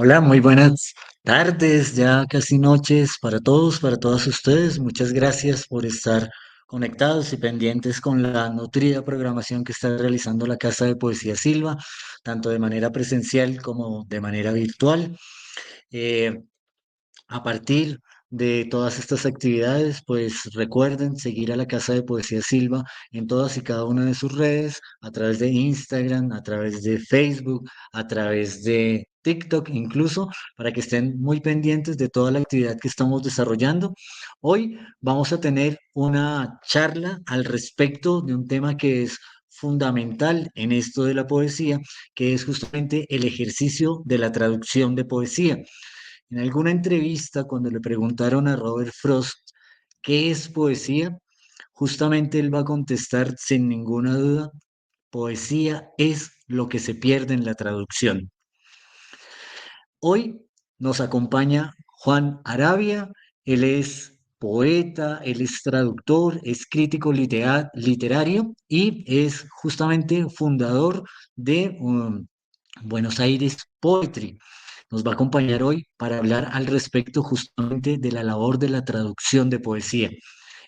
Hola, muy buenas tardes, ya casi noches para todos, para todas ustedes. Muchas gracias por estar conectados y pendientes con la nutrida programación que está realizando la Casa de Poesía Silva, tanto de manera presencial como de manera virtual. Eh, a partir de todas estas actividades, pues recuerden seguir a la Casa de Poesía Silva en todas y cada una de sus redes, a través de Instagram, a través de Facebook, a través de TikTok incluso, para que estén muy pendientes de toda la actividad que estamos desarrollando. Hoy vamos a tener una charla al respecto de un tema que es fundamental en esto de la poesía, que es justamente el ejercicio de la traducción de poesía. En alguna entrevista, cuando le preguntaron a Robert Frost qué es poesía, justamente él va a contestar sin ninguna duda, poesía es lo que se pierde en la traducción. Hoy nos acompaña Juan Arabia, él es poeta, él es traductor, es crítico literario y es justamente fundador de Buenos Aires Poetry. Nos va a acompañar hoy para hablar al respecto justamente de la labor de la traducción de poesía.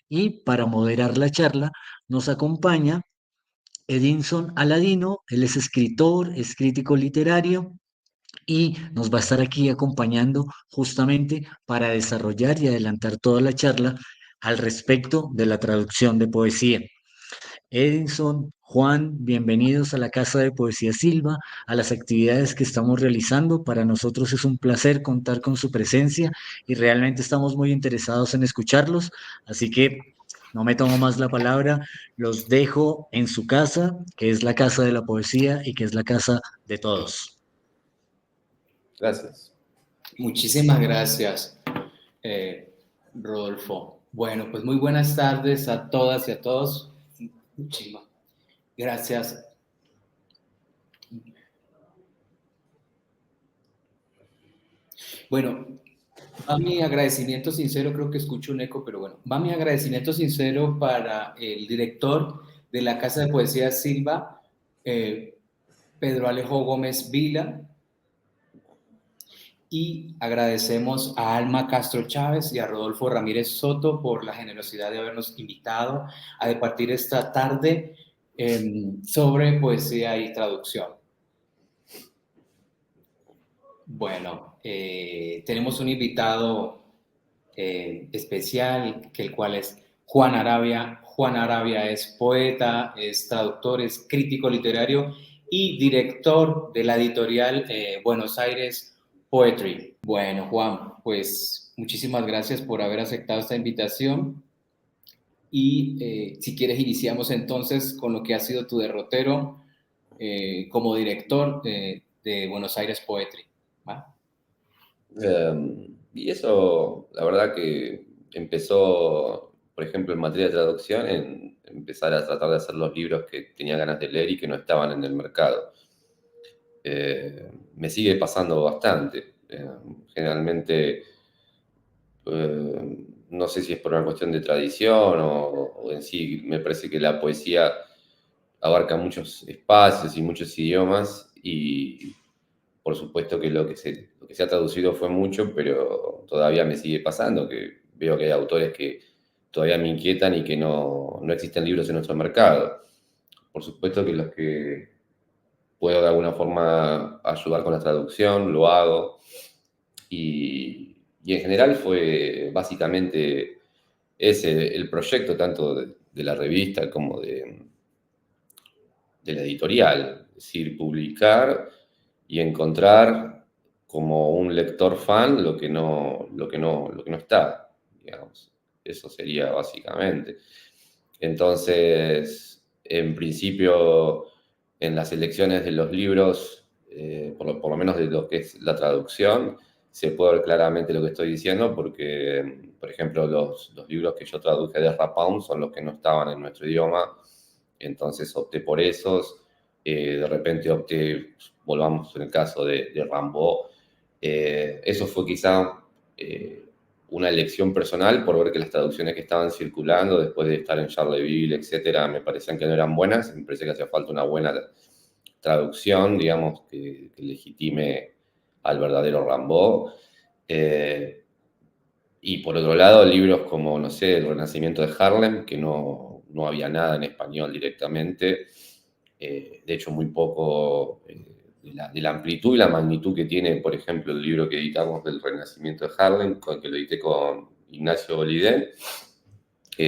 Y para moderar la charla nos acompaña Edinson Aladino, él es escritor, es crítico literario y nos va a estar aquí acompañando justamente para desarrollar y adelantar toda la charla al respecto de la traducción de poesía. Edinson, Juan, bienvenidos a la Casa de Poesía Silva, a las actividades que estamos realizando. Para nosotros es un placer contar con su presencia y realmente estamos muy interesados en escucharlos. Así que no me tomo más la palabra, los dejo en su casa, que es la Casa de la Poesía y que es la casa de todos. Gracias. Muchísimas gracias, Rodolfo. Bueno, pues muy buenas tardes a todas y a todos. Muchísimas gracias. Bueno, va mi agradecimiento sincero, creo que escucho un eco, pero bueno, va mi agradecimiento sincero para el director de la Casa de Poesía Silva, Pedro Alejo Gómez Vila, y agradecemos a Alma Castro Chávez y a Rodolfo Ramírez Soto por la generosidad de habernos invitado a departir esta tarde sobre poesía y traducción. Bueno, tenemos un invitado especial, que el cual es Juan Arabia. Juan Arabia es poeta, es traductor, es crítico literario y director de la editorial Buenos Aires Poetry. Bueno, Juan, pues muchísimas gracias por haber aceptado esta invitación y si quieres iniciamos entonces con lo que ha sido tu derrotero como director de Buenos Aires Poetry. ¿Va? Y eso, la verdad que empezó, por ejemplo, en materia de traducción, en empezar a tratar de hacer los libros que tenía ganas de leer y que no estaban en el mercado. Me sigue pasando bastante. Generalmente, no sé si es por una cuestión de tradición o en sí, me parece que la poesía abarca muchos espacios y muchos idiomas y por supuesto que lo que se ha traducido fue mucho, pero todavía me sigue pasando, que veo que hay autores que todavía me inquietan y que no existen libros en nuestro mercado. Por supuesto que los que puedo de alguna forma ayudar con la traducción, lo hago. Y en general fue básicamente ese el proyecto tanto de la revista como de la editorial, es decir, publicar y encontrar como un lector fan lo que no está, digamos. Eso sería básicamente. Entonces, en principio, en las selecciones de los libros, por lo menos de lo que es la traducción, se puede ver claramente lo que estoy diciendo porque, por ejemplo, los libros que yo traduje de Rapound son los que no estaban en nuestro idioma, entonces opté por esos. De repente opté, volvamos en el caso de Rimbaud, eso fue quizá una elección personal por ver que las traducciones que estaban circulando después de estar en Charleville, etcétera, me parecían que no eran buenas, me parecía que hacía falta una buena traducción, digamos, que legitime al verdadero Rimbaud. Y por otro lado, libros como, no sé, El Renacimiento de Harlem, que no había nada en español directamente. De hecho, muy poco de la amplitud y la magnitud que tiene, por ejemplo, el libro que editamos del Renacimiento de Harlem, que lo edité con Ignacio Bolidé.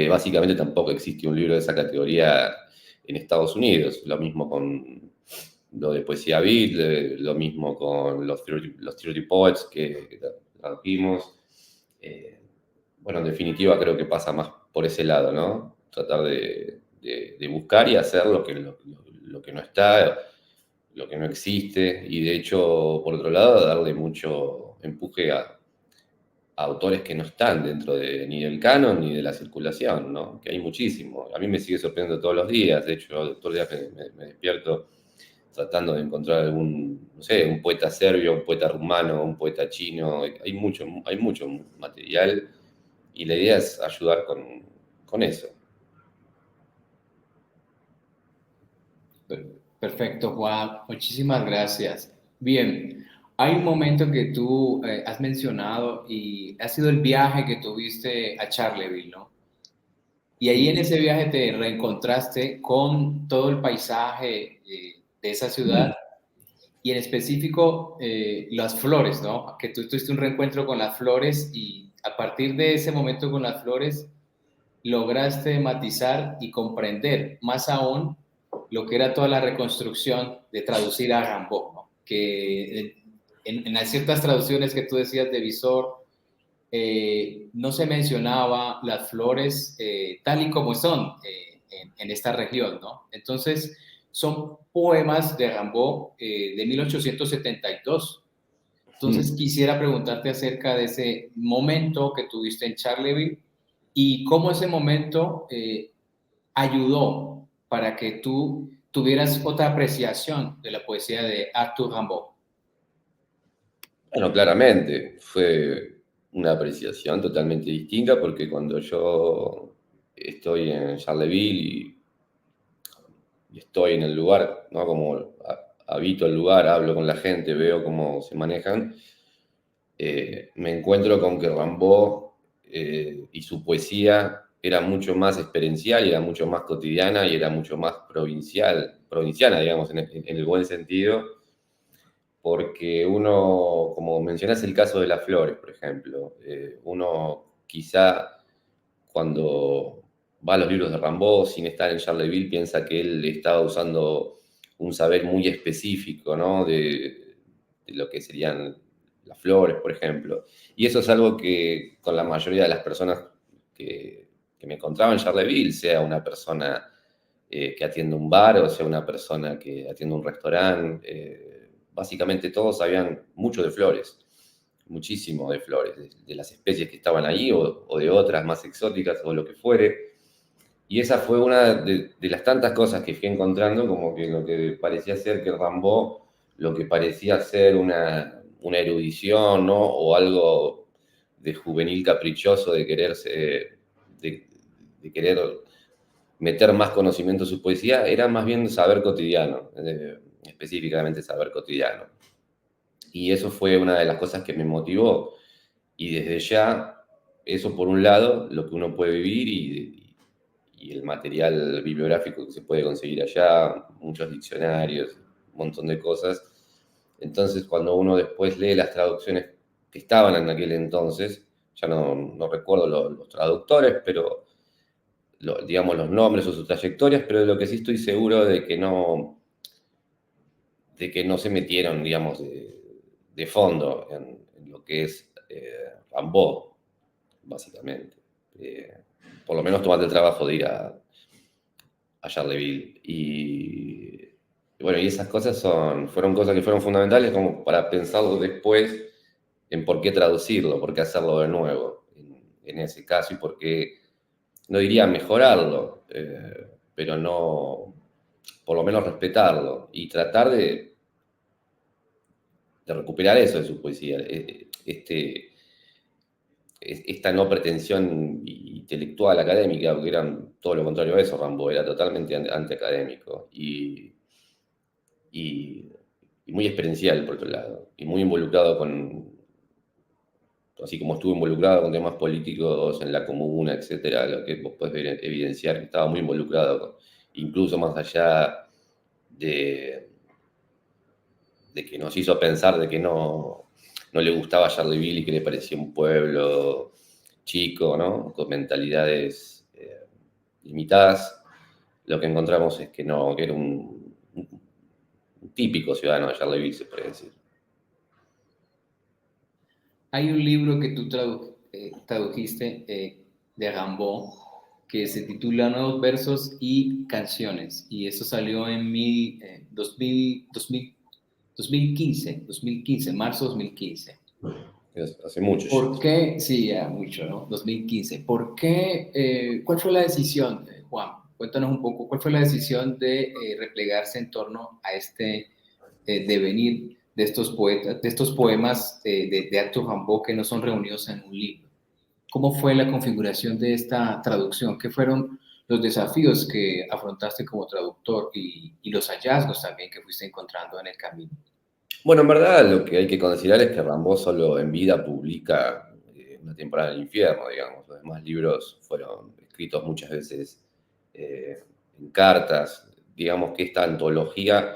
Básicamente tampoco existe un libro de esa categoría en Estados Unidos. Lo mismo con lo de Poesía Beat, lo mismo con los 30 Poets que trajimos. Bueno, en definitiva creo que pasa más por ese lado, ¿no? Tratar de buscar y hacer lo que no está, lo que no existe, y de hecho, por otro lado, darle mucho empuje a autores que no están dentro ni del canon ni de la circulación, ¿no? Que hay muchísimo. A mí me sigue sorprendiendo todos los días. De hecho, todos los días me despierto tratando de encontrar algún, no sé, un poeta serbio, un poeta rumano, un poeta chino. Hay mucho material y la idea es ayudar con eso. Perfecto, Juan. Muchísimas gracias. Bien, hay un momento que tú has mencionado y ha sido el viaje que tuviste a Charleville, ¿no? Y ahí en ese viaje te reencontraste con todo el paisaje de esa ciudad y en específico las flores, ¿no? Que tú tuviste un reencuentro con las flores y a partir de ese momento con las flores lograste matizar y comprender más aún lo que era toda la reconstrucción de traducir a Rimbaud, ¿no? Que en ciertas traducciones que tú decías de Visor, no se mencionaba las flores tal y como son en esta región, ¿no? Entonces, son poemas de Rimbaud de 1872. Entonces, quisiera preguntarte acerca de ese momento que tuviste en Charleville y cómo ese momento ayudó para que tú tuvieras otra apreciación de la poesía de Arthur Rimbaud. Bueno, claramente, fue una apreciación totalmente distinta porque cuando yo estoy en Charleville y estoy en el lugar, ¿no? Como habito el lugar, hablo con la gente, veo cómo se manejan, me encuentro con que Rimbaud y su poesía era mucho más experiencial, y era mucho más cotidiana y era mucho más provinciana, digamos, en el buen sentido, porque uno, como mencionás el caso de las flores, por ejemplo, uno quizá cuando va a los libros de Rimbaud sin estar en Charleville piensa que él estaba usando un saber muy específico, ¿no? De lo que serían las flores, por ejemplo. Y eso es algo que con la mayoría de las personas que me encontraba en Charleville, sea una persona que atiende un bar o sea una persona que atiende un restaurante, básicamente todos sabían mucho de flores, muchísimo de flores, de las especies que estaban ahí o de otras más exóticas o lo que fuere. Y esa fue una de las tantas cosas que fui encontrando, como que lo que parecía ser que Rimbaud, lo que parecía ser una erudición, ¿no? O algo de juvenil caprichoso de quererse, de querer meter más conocimiento en su poesía, era más bien saber cotidiano, específicamente saber cotidiano. Y eso fue una de las cosas que me motivó. Y desde ya, eso por un lado, lo que uno puede vivir y el material bibliográfico que se puede conseguir allá, muchos diccionarios, un montón de cosas. Entonces, cuando uno después lee las traducciones que estaban en aquel entonces, ya no recuerdo los traductores, pero digamos los nombres o sus trayectorias, pero de lo que sí estoy seguro de que no se metieron, digamos, de fondo en lo que es Rimbaud, básicamente. Por lo menos tomate el trabajo de ir a Charleville. Y bueno, y esas cosas fueron cosas que fueron fundamentales como para pensarlo después en por qué traducirlo, por qué hacerlo de nuevo en ese caso y por qué, no diría mejorarlo, pero no, por lo menos respetarlo y tratar de recuperar eso de su poesía, esta no pretensión intelectual académica, porque eran todo lo contrario a eso. Rimbaud era totalmente antiacadémico y y muy experiencial, por otro lado, y muy involucrado así como estuvo involucrado con temas políticos en la comuna, etcétera, lo que vos podés evidenciar, que estaba muy involucrado, incluso más allá de, de que nos hizo pensar de que no le gustaba Charleville y que le parecía un pueblo chico, ¿no? Con mentalidades limitadas. Lo que encontramos es que no, que era un típico ciudadano de Charleville, se puede decir. Hay un libro que tú tradujiste de Rimbaud que se titula Nuevos versos y canciones, y eso salió en 2015, marzo 2015. Hace mucho. ¿Por qué? Sí, ya mucho, ¿no? 2015. ¿Por qué? ¿Cuál fue la decisión, Juan? Cuéntanos un poco, ¿cuál fue la decisión de replegarse en torno a este devenir de estos poetas, de estos poemas de Arthur Rimbaud que no son reunidos en un libro? ¿Cómo fue la configuración de esta traducción? ¿Qué fueron los desafíos que afrontaste como traductor y los hallazgos también que fuiste encontrando en el camino? Bueno, en verdad lo que hay que considerar es que Rimbaud solo en vida publica Una temporada del infierno, digamos. Los demás libros fueron escritos muchas veces en cartas. Digamos que esta antología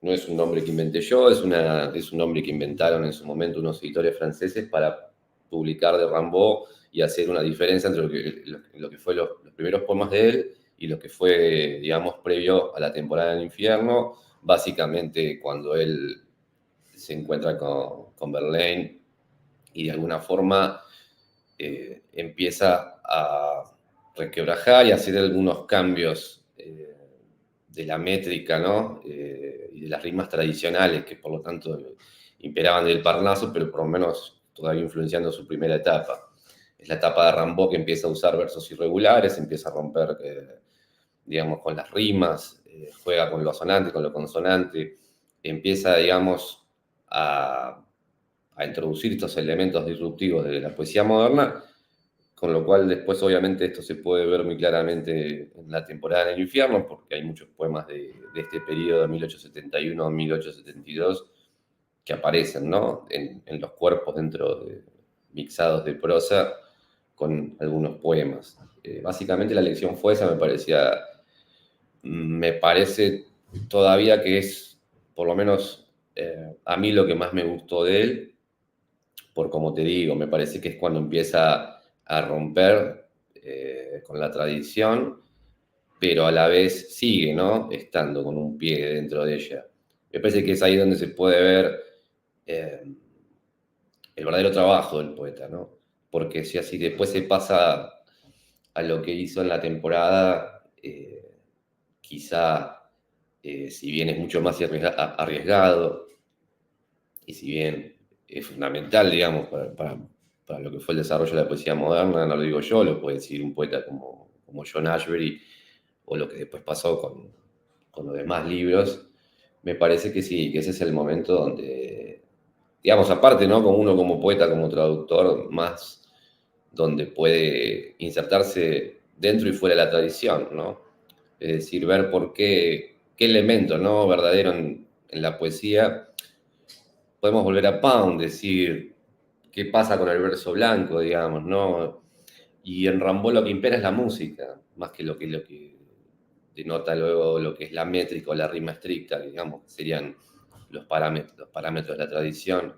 no es un nombre que inventé yo, es un nombre que inventaron en su momento unos editores franceses para publicar de Rimbaud y hacer una diferencia entre lo que fue los primeros poemas de él y lo que fue, digamos, previo a la temporada del infierno, básicamente cuando él se encuentra con Verlaine y de alguna forma empieza a requebrajar y hacer algunos cambios de la métrica, ¿no? Y de las rimas tradicionales, que por lo tanto imperaban del Parnaso, pero por lo menos todavía influenciando su primera etapa. Es la etapa de Rimbaud que empieza a usar versos irregulares, empieza a romper, digamos, con las rimas, juega con lo asonante, con lo consonante, empieza, digamos, a introducir estos elementos disruptivos de la poesía moderna, con lo cual después obviamente esto se puede ver muy claramente en la temporada del infierno, porque hay muchos poemas de este periodo de 1871 a 1872 que aparecen, ¿no? En los cuerpos mixados de prosa con algunos poemas. Básicamente la lección fue esa, me parece todavía que es, por lo menos a mí lo que más me gustó de él, por como te digo, me parece que es cuando empieza a romper con la tradición, pero a la vez sigue, ¿no? Estando con un pie dentro de ella. Me parece que es ahí donde se puede ver el verdadero trabajo del poeta, ¿no? Porque si así después se pasa a lo que hizo en la temporada, quizá, si bien es mucho más arriesgado, y si bien es fundamental, digamos, para lo que fue el desarrollo de la poesía moderna, no lo digo yo, lo puede decir un poeta como John Ashbery, o lo que después pasó con los demás libros, me parece que sí, que ese es el momento donde, digamos, aparte, ¿no? Como uno como poeta, como traductor, más donde puede insertarse dentro y fuera de la tradición, ¿no? Es decir, ver por qué elemento, ¿no? verdadero en la poesía. Podemos volver a Pound, decir qué pasa con el verso blanco, digamos, ¿no? Y en Rimbaud lo que impera es la música, más que lo que denota luego lo que es la métrica o la rima estricta, digamos, que serían los parámetros de la tradición.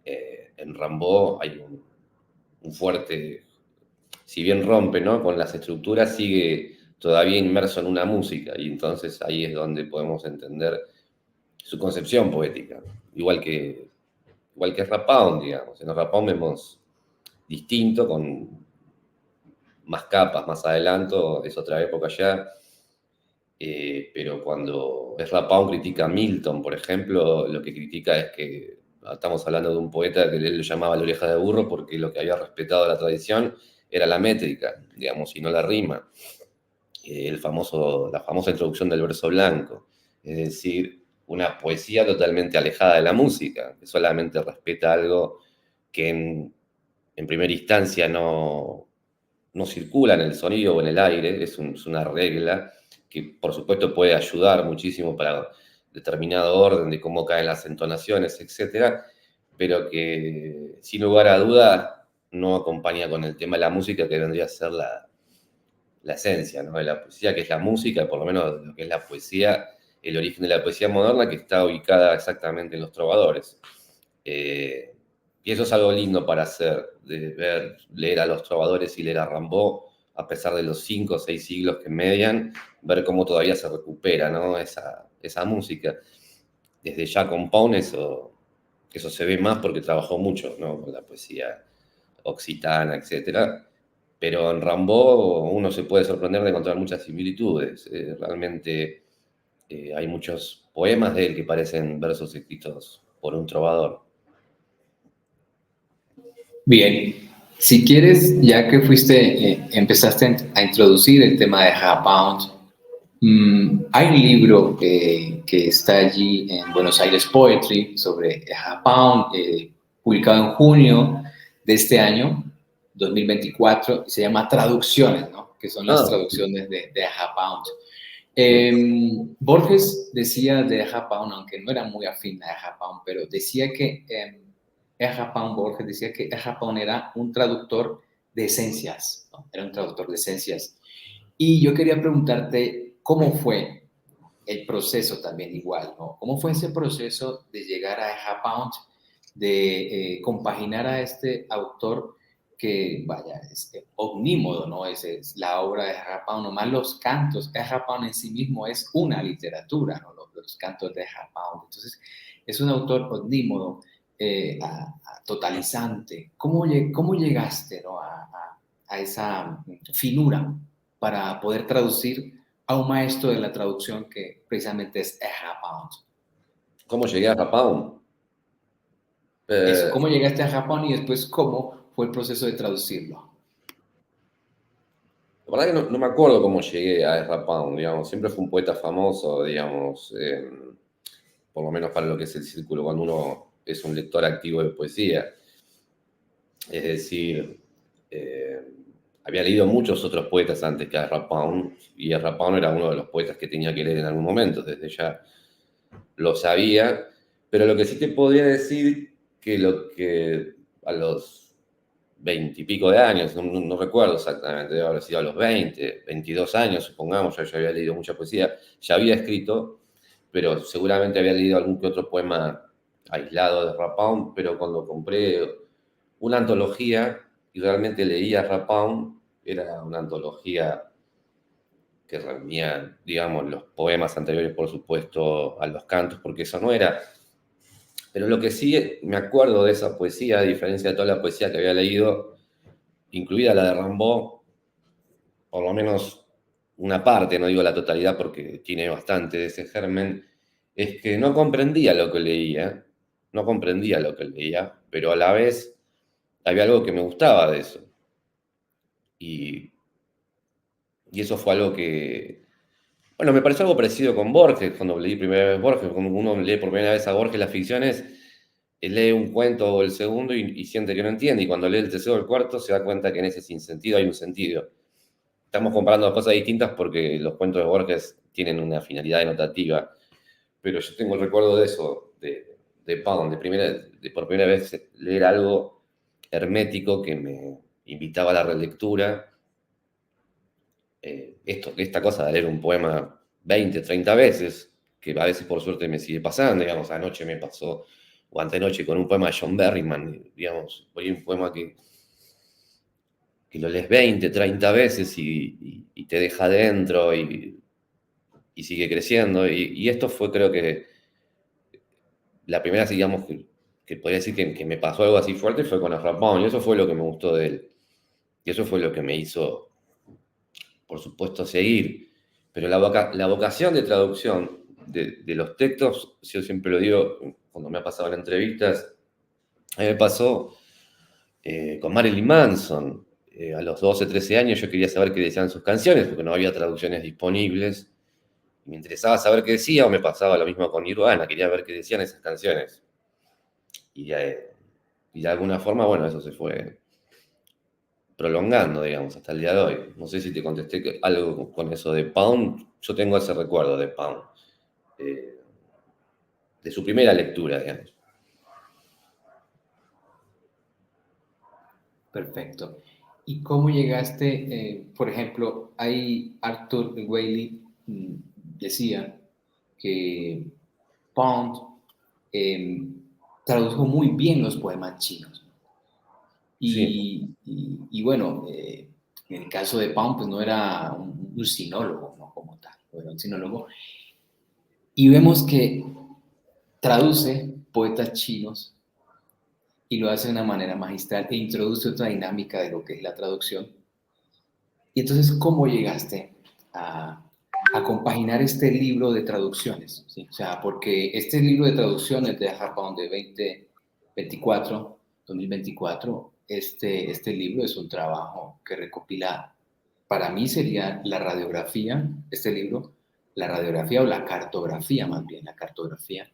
En Rimbaud hay un fuerte, si bien rompe, ¿no? con las estructuras, sigue todavía inmerso en una música, y entonces ahí es donde podemos entender su concepción poética, igual que Rapound, digamos. En Rapound vemos distinto, con más capas, más adelanto, es otra época ya, pero cuando es Rapound critica a Milton, por ejemplo, lo que critica es que estamos hablando de un poeta que él lo llamaba la oreja de burro porque lo que había respetado la tradición era la métrica, digamos, y no la rima. La famosa introducción del verso blanco, es decir, una poesía totalmente alejada de la música, que solamente respeta algo que en primera instancia no circula en el sonido o en el aire, es una regla que por supuesto puede ayudar muchísimo para determinado orden de cómo caen las entonaciones, etcétera, pero que sin lugar a duda no acompaña con el tema de la música, que vendría a ser la esencia, ¿no?, de la poesía, que es la música, por lo menos lo que es la poesía, el origen de la poesía moderna, que está ubicada exactamente en los trovadores. Y eso es algo lindo para hacer, de ver, leer a los trovadores y leer a Rimbaud, a pesar de los 5 o 6 siglos que median, ver cómo todavía se recupera, ¿no?, esa música. Desde Jacques Pound eso se ve más porque trabajó mucho, ¿no?, con la poesía occitana, etc. Pero en Rimbaud uno se puede sorprender de encontrar muchas similitudes. Realmente hay muchos poemas de él que parecen versos escritos por un trovador. Bien, si quieres, ya que empezaste a introducir el tema de Pound, hay un libro que está allí en Buenos Aires Poetry sobre Pound, publicado en junio de este año, 2024, y se llama Traducciones, ¿no?, que son las traducciones de Pound. Borges decía de Pound, aunque no era muy afín a Pound, pero decía que Borges decía que Pound era un traductor de esencias, ¿no? Era un traductor de esencias. Y yo quería preguntarte cómo fue el proceso también igual, ¿no? ¿Cómo fue ese proceso de llegar a Pound, de compaginar a este autor que, vaya, es omnímodo, ¿no? Es la obra de Pound, nomás los cantos. Pound en sí mismo es una literatura, ¿no?, los cantos de Pound. Entonces, es un autor omnímodo, totalizante. ¿Cómo llegaste, ¿no?, a esa finura para poder traducir a un maestro de la traducción que precisamente es Pound? ¿Cómo llegué a Pound? Eso, ¿cómo llegaste a Japón y después cómo fue el proceso de traducirlo? La verdad que no me acuerdo cómo llegué a Ezra Pound, digamos. Siempre fue un poeta famoso, digamos, por lo menos para lo que es el círculo, cuando uno es un lector activo de poesía. Es decir, había leído muchos otros poetas antes que a Ezra Pound, y Ezra Pound era uno de los poetas que tenía que leer en algún momento, desde ya lo sabía, pero lo que sí te podría decir que lo que a los 20 y pico de años, no recuerdo exactamente, debe haber sido a los 20, 22 años, supongamos, ya había leído mucha poesía, ya había escrito, pero seguramente había leído algún que otro poema aislado de Rapound, pero cuando compré una antología y realmente leía Rapound, era una antología que reunía, digamos, los poemas anteriores, por supuesto, a los cantos, porque eso no era. Pero lo que sí me acuerdo de esa poesía, a diferencia de toda la poesía que había leído, incluida la de Rimbaud, por lo menos una parte, no digo la totalidad porque tiene bastante de ese germen, es que no comprendía lo que leía, pero a la vez había algo que me gustaba de eso. Y eso fue algo que, bueno, me pareció algo parecido con Borges, cuando leí primera vez Borges, cuando uno lee por primera vez a Borges las ficciones, lee un cuento o el segundo y siente que no entiende, y cuando lee el tercero o el cuarto se da cuenta que en ese sinsentido hay un sentido. Estamos comparando dos cosas distintas porque los cuentos de Borges tienen una finalidad denotativa, pero yo tengo el recuerdo de eso, de Pound, por primera vez leer algo hermético que me invitaba a la relectura. Esta cosa de leer un poema 20, 30 veces, que a veces por suerte me sigue pasando, digamos, anoche me pasó, o antenoche con un poema de John Berryman, digamos, hoy un poema que lo lees 20, 30 veces y te deja dentro y sigue creciendo. Y esto fue, creo que, la primera, digamos, que podría decir que me pasó algo así fuerte fue con Ezra Pound, y eso fue lo que me gustó de él. Y eso fue lo que me hizo, por supuesto, seguir. Pero la vocación de traducción de los textos, yo siempre lo digo cuando me ha pasado en entrevistas, a mí me pasó con Marilyn Manson. A los 12, 13 años yo quería saber qué decían sus canciones, porque no había traducciones disponibles. Me interesaba saber qué decía, o me pasaba lo mismo con Nirvana, quería ver qué decían esas canciones. Y de alguna forma, bueno, eso se fue prolongando, digamos, hasta el día de hoy. No sé si te contesté algo con eso de Pound. Yo tengo ese recuerdo de Pound. de su primera lectura, digamos. Perfecto. ¿Y cómo llegaste, por ejemplo, ahí Arthur Waley decía que Pound tradujo muy bien los poemas chinos? Sí, Y bueno, en el caso de Pound, pues no era un sinólogo, ¿no? Como tal, no era un sinólogo. Y vemos que traduce poetas chinos y lo hace de una manera magistral e introduce otra dinámica de lo que es la traducción. Y entonces, ¿cómo llegaste a compaginar este libro de traducciones? ¿Sí? O sea, porque este libro de traducciones de Japón de 2024, este libro es un trabajo que recopila, para mí sería la radiografía, este libro, la radiografía o la cartografía, más bien, la cartografía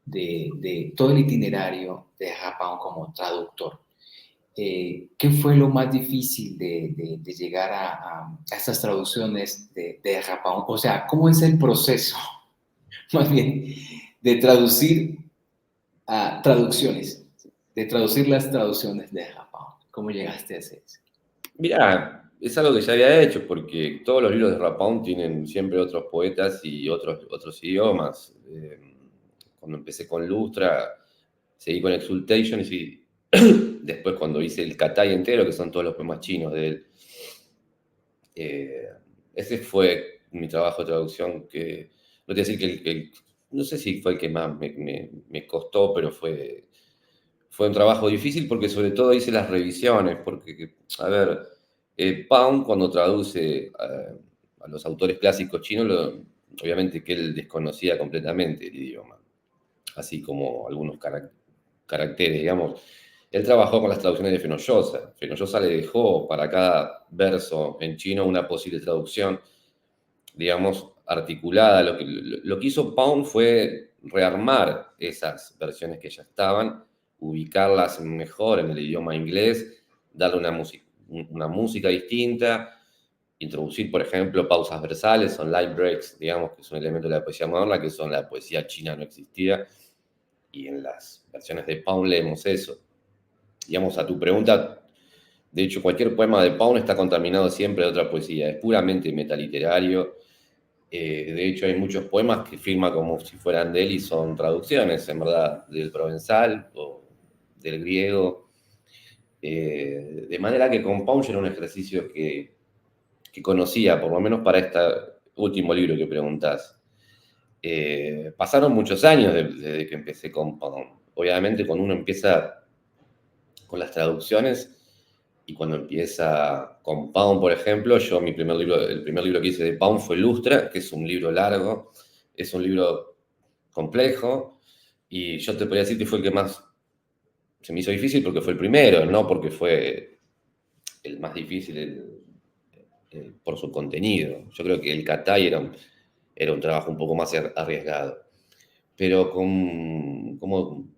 de todo el itinerario de Japón como traductor. ¿Qué fue lo más difícil de llegar a estas traducciones de Japón? O sea, ¿cómo es el proceso, más bien, de traducir a traducciones, de traducir las traducciones de Japón? ¿Cómo llegaste a hacer eso? mirá, es algo que ya había hecho, porque todos los libros de Rapón tienen siempre otros poetas y otros idiomas. Cuando empecé con Lustra, seguí con Exultation y después cuando hice el Katai entero, que son todos los poemas chinos de él. Ese fue mi trabajo de traducción, que no te voy a decir no sé si fue el que más me costó, pero fue un trabajo difícil porque sobre todo hice las revisiones, porque, a ver, Pound cuando traduce a los autores clásicos chinos, obviamente que él desconocía completamente el idioma, así como algunos caracteres, digamos. Él trabajó con las traducciones de Fenollosa. Fenollosa le dejó para cada verso en chino una posible traducción, digamos, articulada. Lo que hizo Pound fue rearmar esas versiones que ya estaban, ubicarlas mejor en el idioma inglés, darle una música distinta, introducir, por ejemplo, pausas versales, son light breaks, digamos, que es un elemento de la poesía moderna, que son la poesía china no existía, y en las versiones de Pound leemos eso. Digamos, a tu pregunta, de hecho, cualquier poema de Pound está contaminado siempre de otra poesía, es puramente metaliterario. De hecho, hay muchos poemas que firma como si fueran de él y son traducciones, en verdad, del provenzal o del griego. De manera que con Pound era un ejercicio que conocía, por lo menos para este último libro que preguntás. Pasaron muchos años desde que empecé con Pound. Obviamente, cuando uno empieza con las traducciones y cuando empieza con Pound, por ejemplo, el primer libro que hice de Pound fue Lustra, que es un libro largo, es un libro complejo, y yo te podría decir que fue el que más se me hizo difícil porque fue el primero, no porque fue el más difícil por su contenido. Yo creo que el Katai era un trabajo un poco más arriesgado. Pero como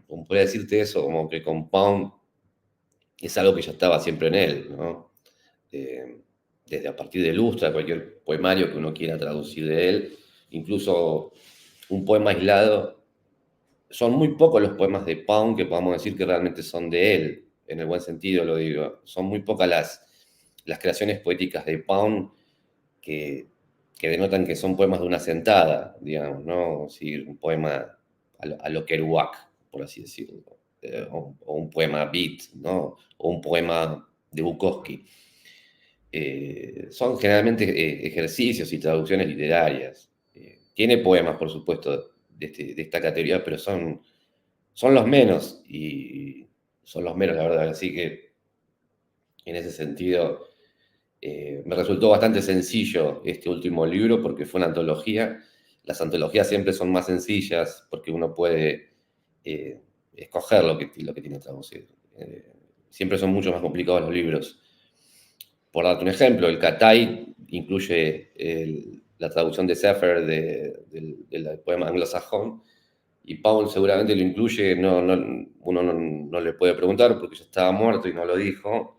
podría decirte eso, como que con Pound es algo que ya estaba siempre en él, ¿no? Eh, Desde a partir de Lustra, cualquier poemario que uno quiera traducir de él, incluso un poema aislado. Son muy pocos los poemas de Pound que podamos decir que realmente son de él, en el buen sentido lo digo. Son muy pocas las creaciones poéticas de Pound que, que denotan que son poemas de una sentada, digamos, ¿no? Si un poema a lo Kerouac, por así decirlo, o un poema beat, ¿no? O un poema de Bukowski. Son generalmente ejercicios y traducciones literarias. Tiene poemas, por supuesto, de esta categoría, pero son los menos, y son los menos, la verdad. Así que en ese sentido me resultó bastante sencillo este último libro porque fue una antología. Las antologías siempre son más sencillas porque uno puede escoger lo que tiene que traducir. Siempre son mucho más complicados los libros. Por darte un ejemplo, el Katai incluye la traducción de Sefer del poema anglosajón, y Paul seguramente lo incluye, uno no le puede preguntar porque ya estaba muerto y no lo dijo.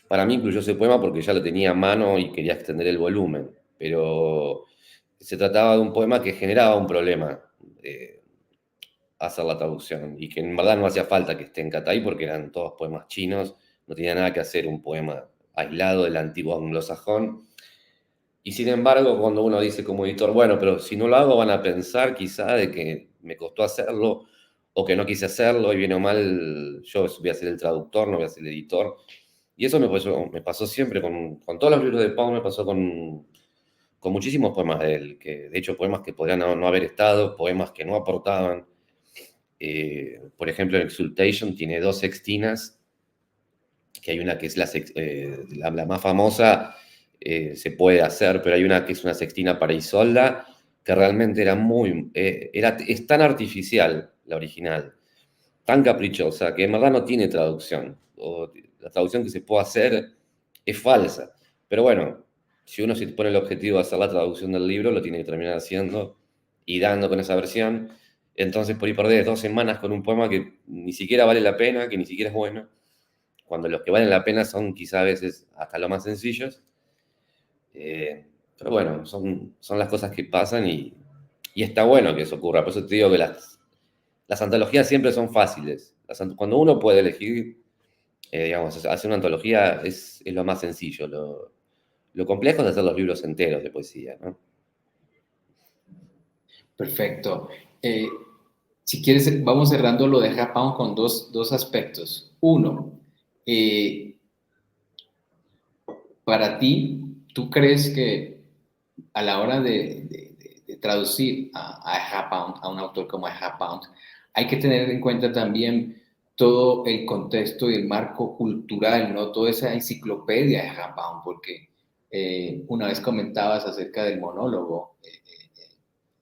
Para mí incluyó ese poema porque ya lo tenía a mano y quería extender el volumen, pero se trataba de un poema que generaba un problema hacer la traducción y que en verdad no hacía falta que esté en Katai porque eran todos poemas chinos, no tenía nada que hacer un poema aislado del antiguo anglosajón. Y sin embargo, cuando uno dice como editor, bueno, pero si no lo hago van a pensar quizá de que me costó hacerlo o que no quise hacerlo y bien o mal yo voy a ser el traductor, no voy a ser el editor. Y eso me pasó siempre con todos los libros de Pound, me pasó con muchísimos poemas de él, que de hecho poemas que podrían no haber estado, poemas que no aportaban. Por ejemplo, en Exultation tiene dos sextinas, que hay una que es la más famosa, se puede hacer, pero hay una que es una sextina para Isolda, que realmente era es tan artificial la original, tan caprichosa, que en verdad no tiene traducción. O la traducción que se puede hacer es falsa. Pero bueno, si uno se pone el objetivo de hacer la traducción del libro, lo tiene que terminar haciendo y dando con esa versión. Entonces, por ahí perdés 2 semanas con un poema que ni siquiera vale la pena, que ni siquiera es bueno, cuando los que valen la pena son quizá a veces hasta los más sencillos. Pero bueno, son las cosas que pasan y está bueno que eso ocurra. Por eso te digo que las antologías siempre son fáciles. Cuando uno puede elegir, digamos, hacer una antología es lo más sencillo. Lo complejo es hacer los libros enteros de poesía, ¿no? Perfecto. Si quieres, vamos cerrando lo de Japón con dos aspectos. Uno, para ti, ¿tú crees que a la hora de traducir a Japón, a un autor como Japón, hay que tener en cuenta también todo el contexto y el marco cultural, ¿no? Toda esa enciclopedia de Japón, porque una vez comentabas acerca del monólogo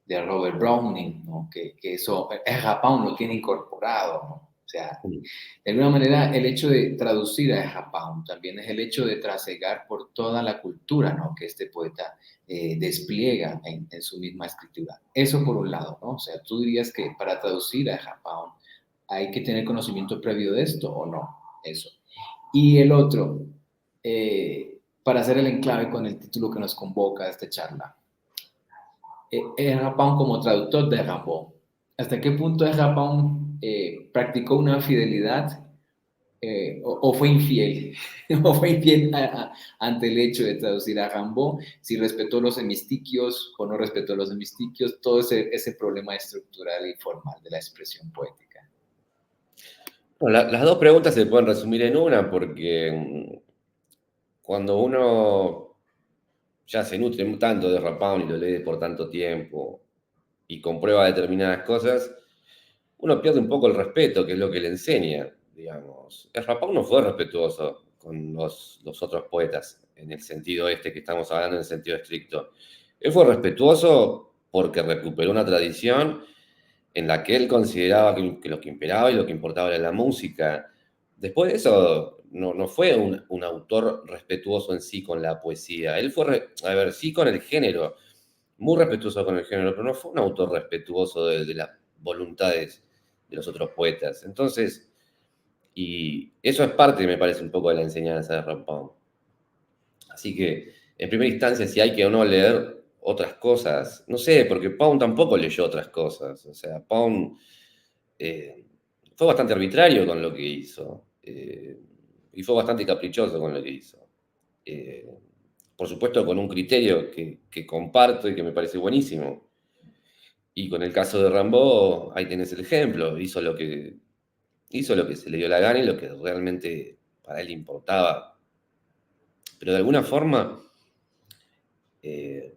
de Robert Browning, ¿no? Que eso Japón lo tiene incorporado, ¿no? O sea, de alguna manera el hecho de traducir a Japón también es el hecho de trasegar por toda la cultura, ¿no? Que este poeta despliega en su misma escritura. Eso por un lado, ¿no? O sea, tú dirías que para traducir a Japón hay que tener conocimiento previo de esto o no, eso. Y el otro, para hacer el enclave con el título que nos convoca a esta charla, Japón como traductor de Rimbaud. ¿Hasta qué punto Japón practicó una fidelidad o fue infiel? ¿O fue infiel ante el hecho de traducir a Rimbaud? Si respetó los hemistiquios o no respetó los hemistiquios, todo ese problema estructural y formal de la expresión poética. Bueno, las dos preguntas se pueden resumir en una porque cuando uno ya se nutre tanto de Rapón y lo lee por tanto tiempo y comprueba determinadas cosas, uno pierde un poco el respeto, que es lo que le enseña, digamos. El Rapón no fue respetuoso con los otros poetas, en el sentido este que estamos hablando, en el sentido estricto. Él fue respetuoso porque recuperó una tradición en la que él consideraba que lo que imperaba y lo que importaba era la música. Después de eso, no fue un autor respetuoso en sí con la poesía. Él fue, a ver, sí con el género, muy respetuoso con el género, pero no fue un autor respetuoso de las voluntades de los otros poetas. Entonces, y eso es parte, me parece, un poco de la enseñanza de Rampón. Así que, en primera instancia, si hay que o no leer otras cosas, no sé, porque Pound tampoco leyó otras cosas. O sea, Pound fue bastante arbitrario con lo que hizo y fue bastante caprichoso con lo que hizo. Eh, por supuesto, con un criterio que comparto y que me parece buenísimo. Y con el caso de Rimbaud, ahí tenés el ejemplo, hizo lo que se le dio la gana y lo que realmente para él importaba. Pero de alguna forma,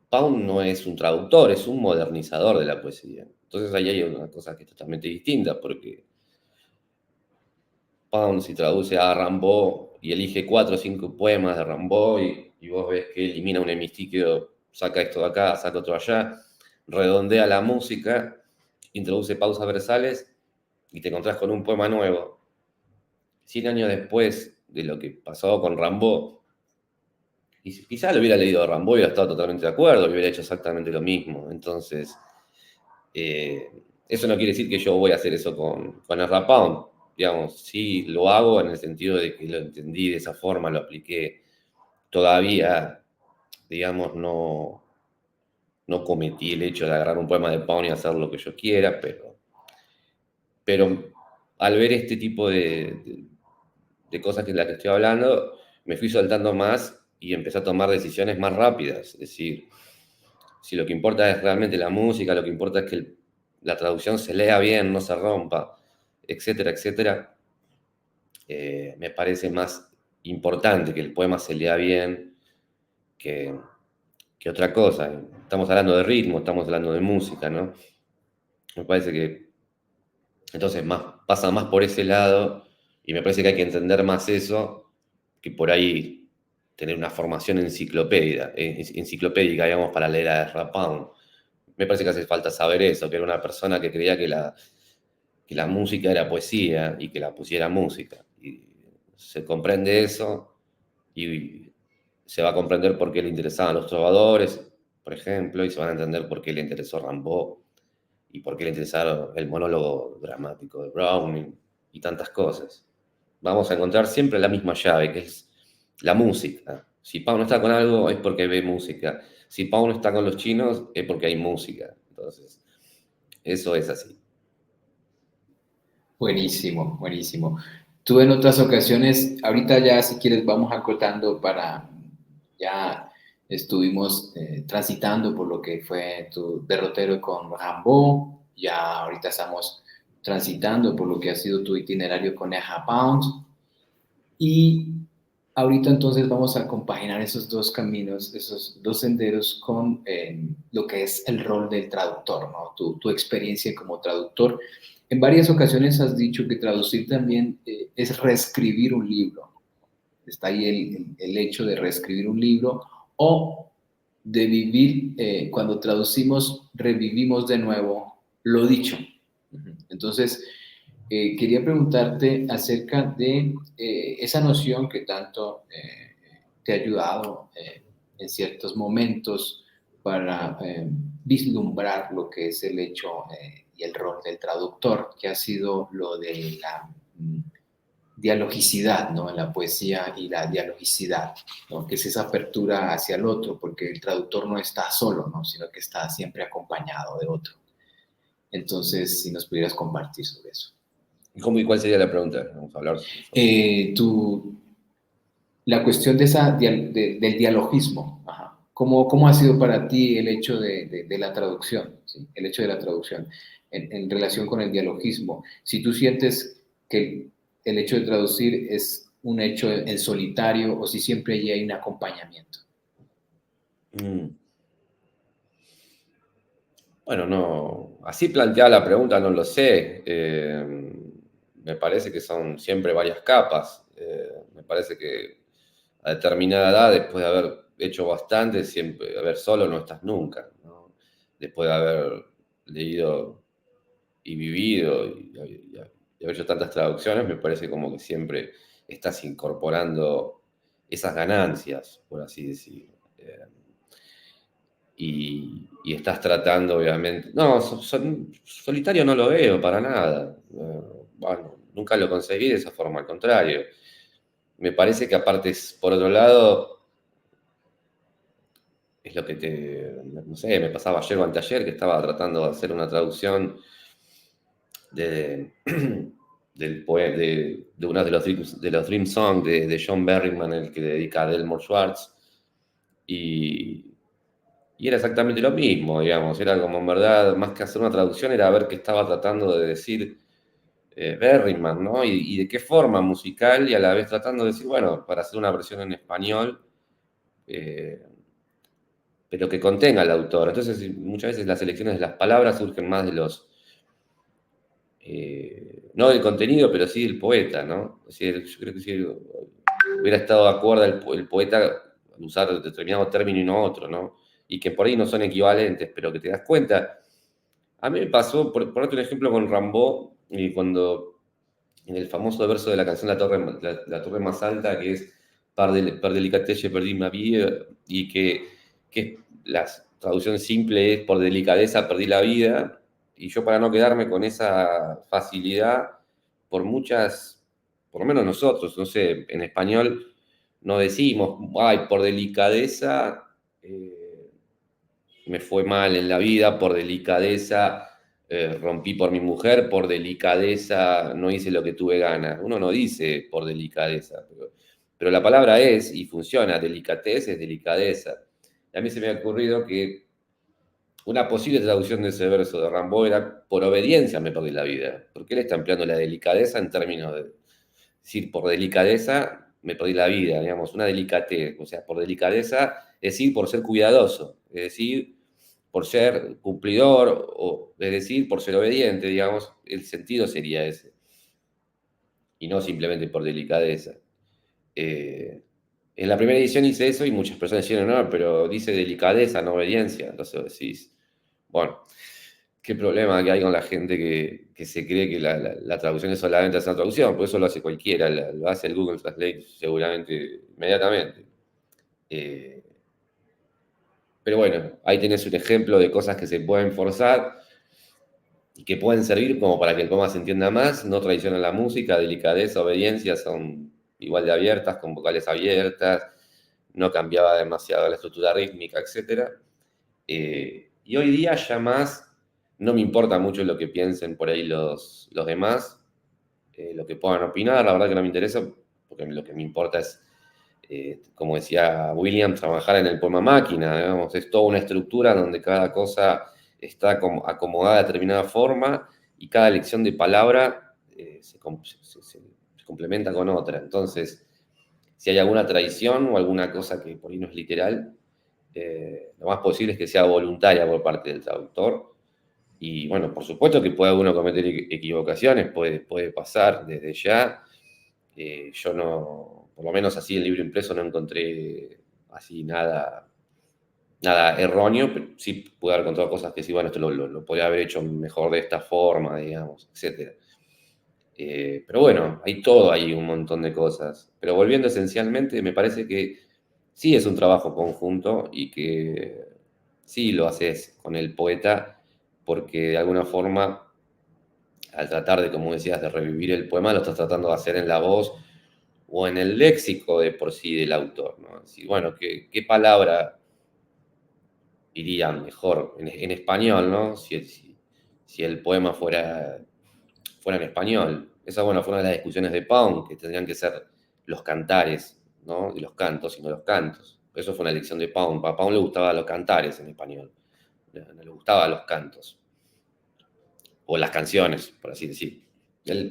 Pound no es un traductor, es un modernizador de la poesía. Entonces ahí hay una cosa que es totalmente distinta, porque Pound si traduce a Rimbaud y elige 4 o 5 poemas de Rimbaud y vos ves que elimina un hemistiquio, saca esto de acá, saca otro allá, redondea la música, introduce pausas versales y te encontrás con un poema nuevo. 100 años después de lo que pasó con Rimbaud, y quizá lo hubiera leído a Rimbaud y hubiera estado totalmente de acuerdo, y hubiera hecho exactamente lo mismo. Entonces, eso no quiere decir que yo voy a hacer eso con el Rapound. Digamos, sí lo hago en el sentido de que lo entendí de esa forma, lo apliqué. Todavía, digamos, no cometí el hecho de agarrar un poema de Pound y hacer lo que yo quiera, pero pero al ver este tipo de cosas que las que estoy hablando, me fui soltando más y empecé a tomar decisiones más rápidas. Es decir, si lo que importa es realmente la música, lo que importa es que la traducción se lea bien, no se rompa, etcétera, etcétera, me parece más importante que el poema se lea bien que, que otra cosa. Estamos hablando de ritmo, estamos hablando de música, ¿no? Me parece que entonces pasa más por ese lado y me parece que hay que entender más eso que por ahí tener una formación enciclopédica, digamos, para leer a Ezra Pound. Me parece que hace falta saber eso, que era una persona que creía que la música era poesía y que la poesía era música. Y se comprende eso y se va a comprender por qué le interesaban los trovadores, por ejemplo, y se van a entender por qué le interesó Rimbaud y por qué le interesaron el monólogo dramático de Browning y tantas cosas. Vamos a encontrar siempre la misma llave, que es la música. Si Pau no está con algo es porque ve música. Si Pau no está con los chinos es porque hay música. Entonces, eso es así. Buenísimo, buenísimo. Tú en otras ocasiones, ahorita ya si quieres vamos acotando para, ya estuvimos transitando por lo que fue tu derrotero con Rimbaud, ya ahorita estamos transitando por lo que ha sido tu itinerario con Ezra Pound y ahorita entonces vamos a compaginar esos dos caminos, esos dos senderos con lo que es el rol del traductor, ¿no? Tu experiencia como traductor. En varias ocasiones has dicho que traducir también es reescribir un libro. Está ahí el hecho de reescribir un libro o de vivir, cuando traducimos, revivimos de nuevo lo dicho. Entonces, quería preguntarte acerca de esa noción que tanto te ha ayudado en ciertos momentos para vislumbrar lo que es el hecho y el rol del traductor, que ha sido lo de la dialogicidad, ¿no? En la poesía y la dialogicidad, ¿no? Que es esa apertura hacia el otro, porque el traductor no está solo, ¿no? Sino que está siempre acompañado de otro. Entonces, si nos pudieras compartir sobre eso. ¿Cómo y cuál sería la pregunta? Vamos a hablar La cuestión de del dialogismo. Ajá. ¿Cómo ha sido para ti el hecho de la traducción? ¿Sí? El hecho de la traducción en relación con el dialogismo. Si tú sientes que el hecho de traducir es un hecho en solitario o si siempre allí hay un acompañamiento. Bueno, no, así planteada la pregunta no lo sé. Me parece que son siempre varias capas. Me parece que a determinada edad, después de haber hecho bastante, siempre, a ver, solo no estás nunca, ¿no? Después de haber leído y vivido y haber hecho tantas traducciones, me parece como que siempre estás incorporando esas ganancias, por así decirlo. Y estás tratando, obviamente. No, solitario no lo veo para nada. Bueno, nunca lo conseguí de esa forma, al contrario. Me parece que aparte, por otro lado, es lo que no sé, me pasaba ayer o anteayer que estaba tratando de hacer una traducción de, de uno de los Dream Songs de John Berryman, el que dedica a Delmore Schwartz. Y era exactamente lo mismo, digamos, era como en verdad, más que hacer una traducción, era ver qué estaba tratando de decir Berryman, ¿no? Y de qué forma musical, y a la vez tratando de decir, bueno, para hacer una versión en español, pero que contenga al autor. Entonces, muchas veces las elecciones de las palabras surgen más de los, no del contenido, pero sí del poeta, ¿no? Es decir, yo creo que si hubiera estado de acuerdo el poeta al usar determinado término y no otro, ¿no? Y que por ahí no son equivalentes, pero que te das cuenta. A mí me pasó, por ponerte un ejemplo con Rimbaud, y cuando en el famoso verso de la canción La Torre Más Alta, que es par délicatesse, perdí ma vie, y que la traducción simple es por delicadeza perdí la vida, y yo para no quedarme con esa facilidad, por lo menos nosotros, no sé, en español no decimos, ay, por delicadeza me fue mal en la vida, por delicadeza rompí por mi mujer, por delicadeza, no hice lo que tuve ganas. Uno no dice por delicadeza, pero la palabra es y funciona, delicatez es delicadeza. Y a mí se me ha ocurrido que una posible traducción de ese verso de Rimbaud era por obediencia me perdí la vida, porque él está empleando la delicadeza en términos de decir por delicadeza me perdí la vida, digamos, una delicatez, o sea, por delicadeza es decir por ser cuidadoso, es decir, por ser cumplidor, o es decir, por ser obediente, digamos, el sentido sería ese, y no simplemente por delicadeza. Eh, en la primera edición hice eso y muchas personas dijeron, no, pero dice delicadeza, no obediencia, entonces decís, bueno, qué problema que hay con la gente que se cree que la traducción es solamente hacer una traducción, por eso lo hace cualquiera, lo hace el Google Translate seguramente inmediatamente. Pero bueno, ahí tenés un ejemplo de cosas que se pueden forzar y que pueden servir como para que el poema se entienda más, no traicionan la música, delicadeza, obediencia, son igual de abiertas, con vocales abiertas, no cambiaba demasiado la estructura rítmica, etc. Y hoy día ya más no me importa mucho lo que piensen por ahí los demás, lo que puedan opinar, la verdad que no me interesa, porque lo que me importa es, como decía William, trabajar en el poema máquina, digamos, es toda una estructura donde cada cosa está acomodada de determinada forma y cada elección de palabra se complementa con otra. Entonces, si hay alguna traición o alguna cosa que por ahí no es literal, lo más posible es que sea voluntaria por parte del traductor. Y bueno, por supuesto que puede uno cometer equivocaciones, puede pasar desde ya. Yo no, por lo menos así el libro impreso no encontré así nada erróneo, pero sí pude haber encontrado cosas que sí, bueno, esto lo podría haber hecho mejor de esta forma, digamos, etc. Pero bueno, hay todo ahí, un montón de cosas. Pero volviendo esencialmente, me parece que sí es un trabajo conjunto y que sí lo haces con el poeta, porque de alguna forma, al tratar de, como decías, de revivir el poema, lo estás tratando de hacer en la voz o en el léxico de por sí del autor, ¿no? Así, bueno, ¿qué palabra iría mejor en español, ¿no? Si el poema fuera en español. Esa, bueno, fue una de las discusiones de Pound, que tendrían que ser los cantares, ¿no? De los cantos, sino los cantos. Eso fue una elección de Pound. A Pound le gustaban los cantares en español, no le gustaban los cantos, o las canciones, por así decir.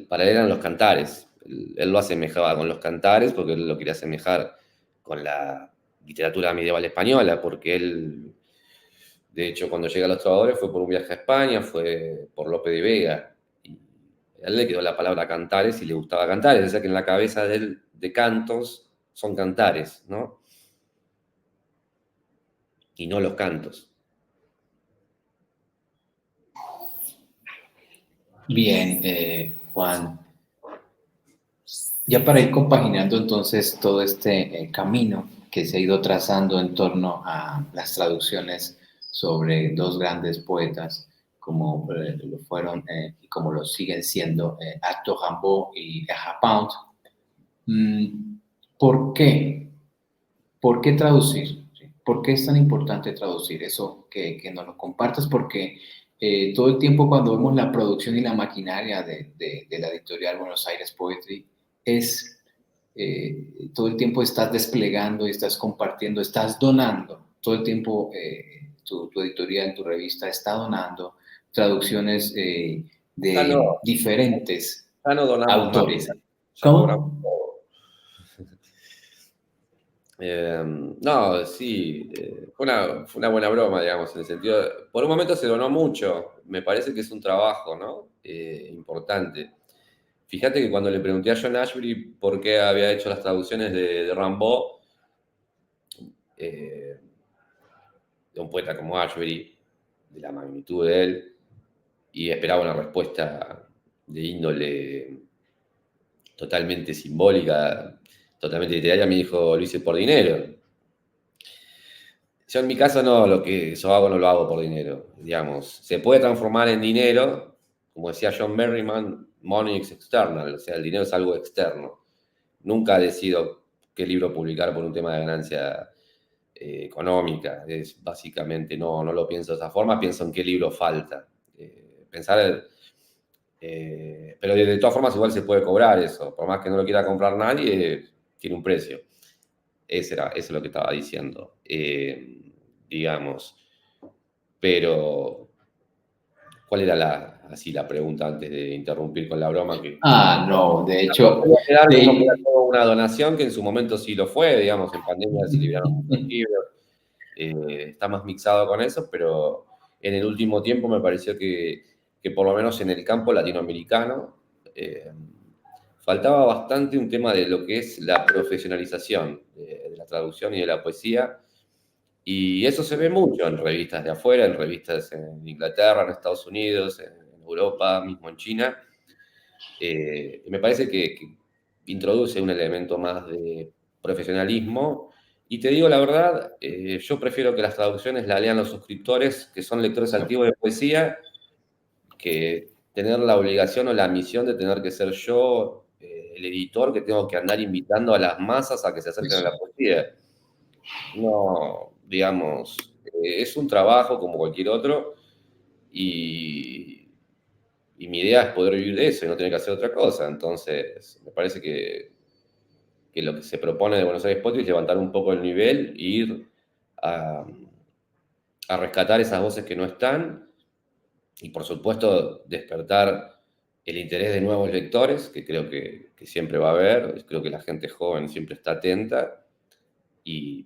Para él eran los cantares. Él lo asemejaba con los cantares porque él lo quería asemejar con la literatura medieval española, porque él, de hecho, cuando llega a los trovadores fue por un viaje a España, fue por Lope de Vega, y a él le quedó la palabra cantares y le gustaba cantares, o sea que en la cabeza de él, de cantos, son cantares, ¿no? Y no los cantos. Bien, Juan. Ya para ir compaginando entonces todo este camino que se ha ido trazando en torno a las traducciones sobre dos grandes poetas, como lo fueron y como lo siguen siendo Arthur Rimbaud y Ezra Pound. ¿Por qué? ¿Por qué traducir? ¿Sí? ¿Por qué es tan importante traducir? Eso que nos lo compartas, porque todo el tiempo cuando vemos la producción y la maquinaria de la editorial Buenos Aires Poetry, es todo el tiempo estás desplegando y estás compartiendo, estás donando. Todo el tiempo tu editorial, tu revista está donando traducciones de diferentes Ya no donamos más, autores. ya cobramos ¿Cómo? todo. No, sí, fue una buena broma, digamos, en el sentido por un momento se donó mucho, me parece que es un trabajo, ¿no? Importante. Fíjate que cuando le pregunté a John Ashbery por qué había hecho las traducciones de Rimbaud, de un poeta como Ashbery, de la magnitud de él, y esperaba una respuesta de índole totalmente simbólica, totalmente literaria, me dijo, lo hice por dinero. Yo en mi caso no, lo que yo hago no lo hago por dinero, digamos. Se puede transformar en dinero, como decía John Berryman, money is external, o sea, el dinero es algo externo. Nunca decido qué libro publicar por un tema de ganancia económica. Es básicamente, no lo pienso de esa forma, pienso en qué libro falta. pensar, pero de todas formas igual se puede cobrar eso, por más que no lo quiera comprar nadie, tiene un precio. Eso es lo que estaba diciendo, digamos. Pero, ¿cuál era así la pregunta antes de interrumpir con la broma? No, de hecho, Que no fuera todo una donación, que en su momento sí lo fue, digamos, en pandemia se liberaron muchos libros, está más mixado con eso, pero en el último tiempo me pareció que por lo menos en el campo latinoamericano faltaba bastante un tema de lo que es la profesionalización de la traducción y de la poesía, y eso se ve mucho en revistas de afuera, en revistas en Inglaterra, en Estados Unidos, en Europa, mismo en China. Me parece que introduce un elemento más de profesionalismo. Y te digo la verdad, yo prefiero que las traducciones la lean los suscriptores, que son lectores activos de poesía, que tener la obligación o la misión de tener que ser yo el editor que tengo que andar invitando a las masas a que se acerquen a la poesía. No, digamos, es un trabajo como cualquier otro y mi idea es poder vivir de eso y no tener que hacer otra cosa. Entonces, me parece que lo que se propone de Buenos Aires Poetry es levantar un poco el nivel e ir a, a rescatar esas voces que no están y, por supuesto, despertar el interés de nuevos lectores, que creo que siempre va a haber. Creo que la gente joven siempre está atenta.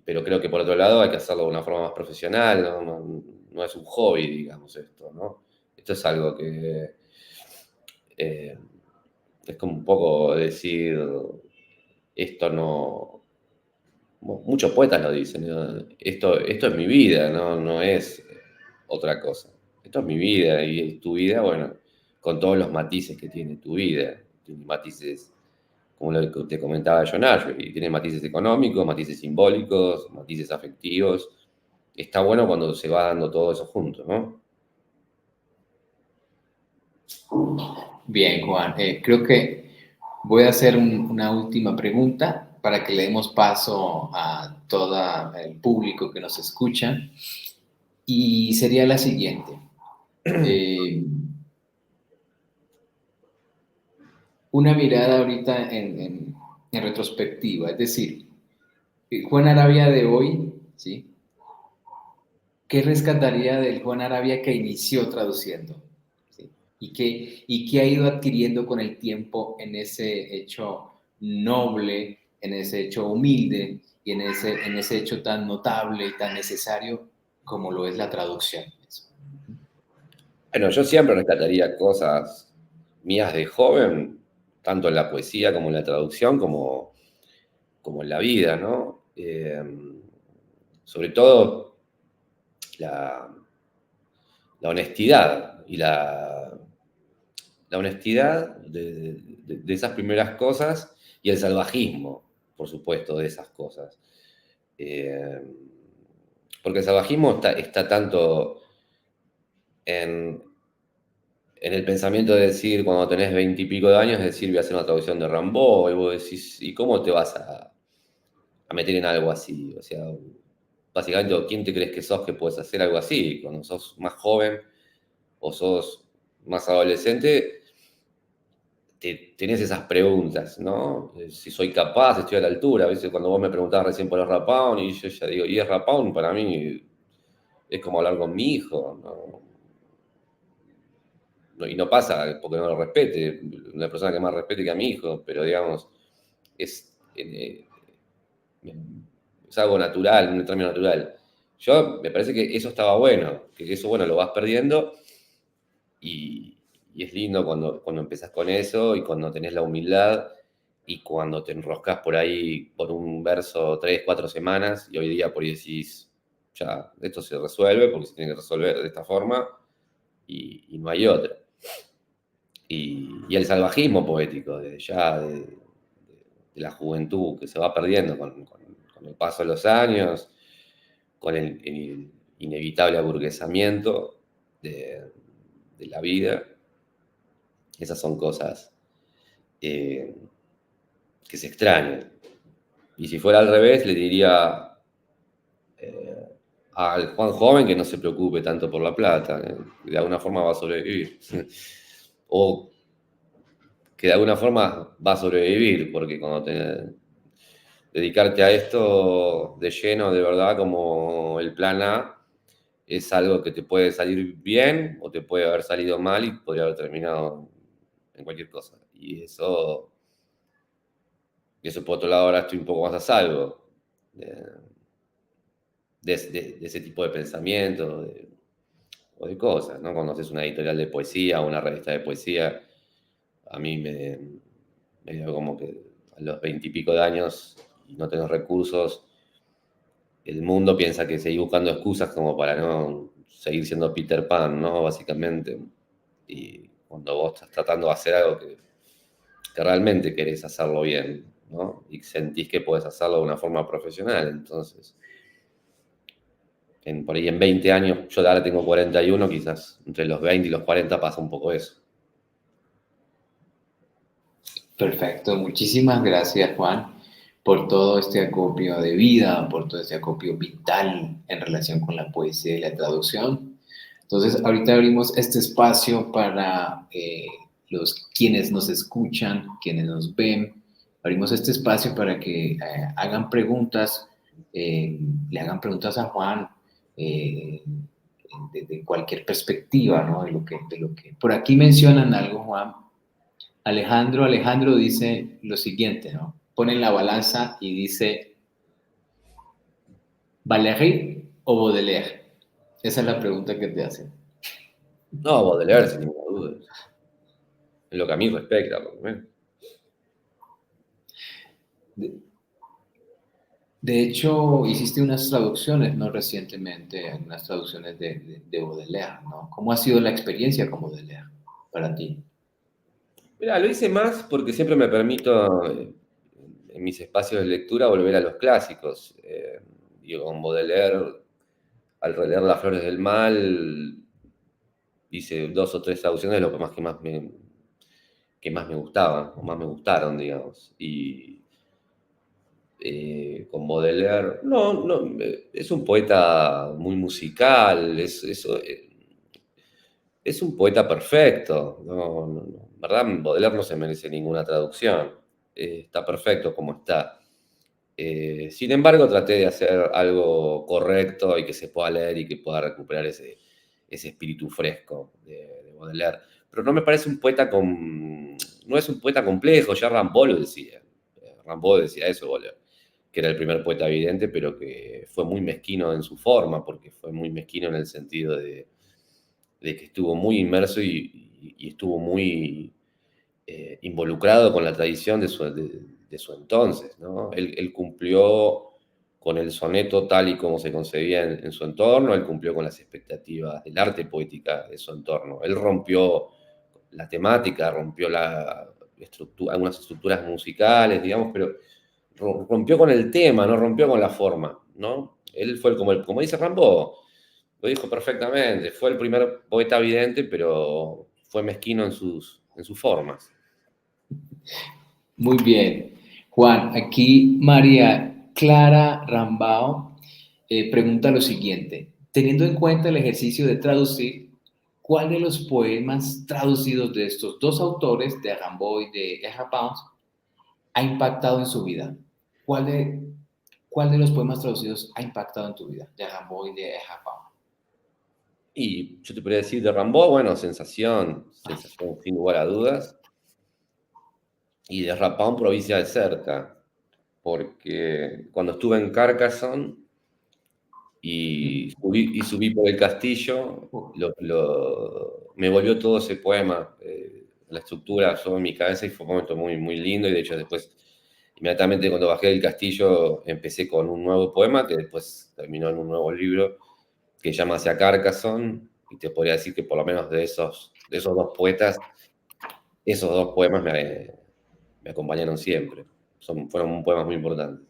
Pero creo que por otro lado hay que hacerlo de una forma más profesional, no es un hobby, digamos, esto, ¿no? Esto es algo que es como un poco decir, esto no... Muchos poetas lo dicen, ¿no? Esto es mi vida, no es otra cosa. Esto es mi vida y tu vida, bueno, con todos los matices que tiene tu vida. Tiene matices como lo que te comentaba John Ashbery, tiene matices económicos, matices simbólicos, matices afectivos. Está bueno cuando se va dando todo eso junto, ¿no? Bien, Juan, creo que voy a hacer una última pregunta para que le demos paso a todo el público que nos escucha y sería la siguiente. Una mirada ahorita en retrospectiva, es decir, Juan Arabia de hoy, ¿sí? ¿Qué rescataría del Juan Arabia que inició traduciendo? ¿Sí? Y qué ha ido adquiriendo con el tiempo en ese hecho noble, en ese hecho humilde y en ese hecho tan notable y tan necesario como lo es la traducción? Bueno, yo siempre rescataría cosas mías de joven, tanto en la poesía como en la traducción, como en la vida, ¿no? Sobre todo la honestidad y la honestidad de esas primeras cosas y el salvajismo, por supuesto, de esas cosas. Porque el salvajismo está tanto en el pensamiento de decir, cuando tenés 20 y pico de años, decir, voy a hacer una traducción de Rimbaud, y vos decís, ¿y cómo te vas a meter en algo así? O sea, básicamente, ¿quién te crees que sos que puedes hacer algo así? Cuando sos más joven o sos más adolescente, tenés esas preguntas, ¿no? Si soy capaz, estoy a la altura. A veces cuando vos me preguntabas recién por el Rapound, y yo ya digo, y es Rapound para mí es como hablar con mi hijo, ¿no? Y no pasa porque no lo respete, una persona que más respete que a mi hijo, pero digamos, es, es algo natural, un término natural. Yo me parece que eso estaba bueno, que eso, bueno, lo vas perdiendo y es lindo cuando empezás con eso y cuando tenés la humildad y cuando te enroscas por ahí por un verso 3, 4 semanas y hoy día por ahí decís, ya, esto se resuelve porque se tiene que resolver de esta forma y no hay otra. Y el salvajismo poético de la juventud que se va perdiendo con el paso de los años, con el inevitable aburguesamiento de la vida. Esas son cosas que se extrañan. Y si fuera al revés, le diría, al Juan joven que no se preocupe tanto por la plata, de alguna forma va a sobrevivir. O que de alguna forma va a sobrevivir, porque cuando dedicarte a esto de lleno, de verdad, como el plan A, es algo que te puede salir bien o te puede haber salido mal y podría haber terminado en cualquier cosa. Y eso por otro lado ahora estoy un poco más a salvo de ese tipo de pensamiento o de cosas, ¿no? Cuando haces una editorial de poesía o una revista de poesía, a mí me dio como que a los 20 y pico de años y no tenés recursos, el mundo piensa que seguís buscando excusas como para no seguir siendo Peter Pan, ¿no? Básicamente. Y cuando vos estás tratando de hacer algo que realmente querés hacerlo bien, ¿no? Y sentís que podés hacerlo de una forma profesional, entonces, por ahí en 20 años, yo ahora tengo 41, quizás entre los 20 y los 40 pasa un poco eso. Perfecto, muchísimas gracias, Juan, por todo este acopio de vida, por todo este acopio vital en relación con la poesía y la traducción. Entonces, ahorita abrimos este espacio para quienes nos escuchan, quienes nos ven. Abrimos este espacio para que hagan preguntas, le hagan preguntas a Juan eh, de cualquier perspectiva, ¿no? De lo que. Por aquí mencionan algo, Juan. Alejandro dice lo siguiente, ¿no? Pone en la balanza y dice, ¿Valéry o Baudelaire? Esa es la pregunta que te hacen. No, Baudelaire, sin ninguna duda. En lo que a mí respecta, por lo menos. De hecho, hiciste unas traducciones, ¿no? Recientemente, unas traducciones de Baudelaire, ¿no? ¿Cómo ha sido la experiencia con Baudelaire para ti? Mira, lo hice más porque siempre me permito, en mis espacios de lectura, volver a los clásicos. Digo, con Baudelaire, al releer Las Flores del Mal, hice 2 o 3 traducciones de lo que más me gustaban, o más me gustaron, digamos. Y con Baudelaire, no, es un poeta muy musical, es un poeta perfecto. ¿Verdad? Baudelaire no se merece ninguna traducción. Está perfecto como está. Sin embargo, traté de hacer algo correcto y que se pueda leer y que pueda recuperar ese espíritu fresco de Baudelaire. Pero no me parece un poeta no es un poeta complejo, ya Rimbaud lo decía. Rimbaud decía eso, Baudelaire, que era el primer poeta evidente, pero que fue muy mezquino en su forma, porque fue muy mezquino en el sentido de que estuvo muy inmerso y estuvo muy involucrado con la tradición de su entonces, ¿no? Él cumplió con el soneto tal y como se concebía en su entorno, él cumplió con las expectativas del arte poética de su entorno, él rompió la temática, rompió algunas estructuras musicales, digamos, pero rompió con el tema, no rompió con la forma, ¿no? Él fue como dice Rimbaud, lo dijo perfectamente, fue el primer poeta evidente, pero fue mezquino en sus formas. Muy bien. Juan, aquí María Clara Rambao pregunta lo siguiente. Teniendo en cuenta el ejercicio de traducir, ¿cuál de los poemas traducidos de estos dos autores, de Rimbaud y de Errapins, ha impactado en su vida? ¿Cuál de los poemas traducidos ha impactado en tu vida, de Rimbaud y de Errapins? Y yo te podría decir de Rimbaud, bueno, sensación sin lugar a dudas. Y de Rapán, provincia de cerca, porque cuando estuve en Carcassonne y subí por el castillo, me volvió todo ese poema, la estructura sobre en mi cabeza y fue un momento muy, muy lindo. Y de hecho después, inmediatamente cuando bajé del castillo, empecé con un nuevo poema que después terminó en un nuevo libro que se llama Hacia Carcassonne. Y te podría decir que por lo menos de esos dos poetas, esos dos poemas me acompañaron siempre. Fueron poemas muy importantes.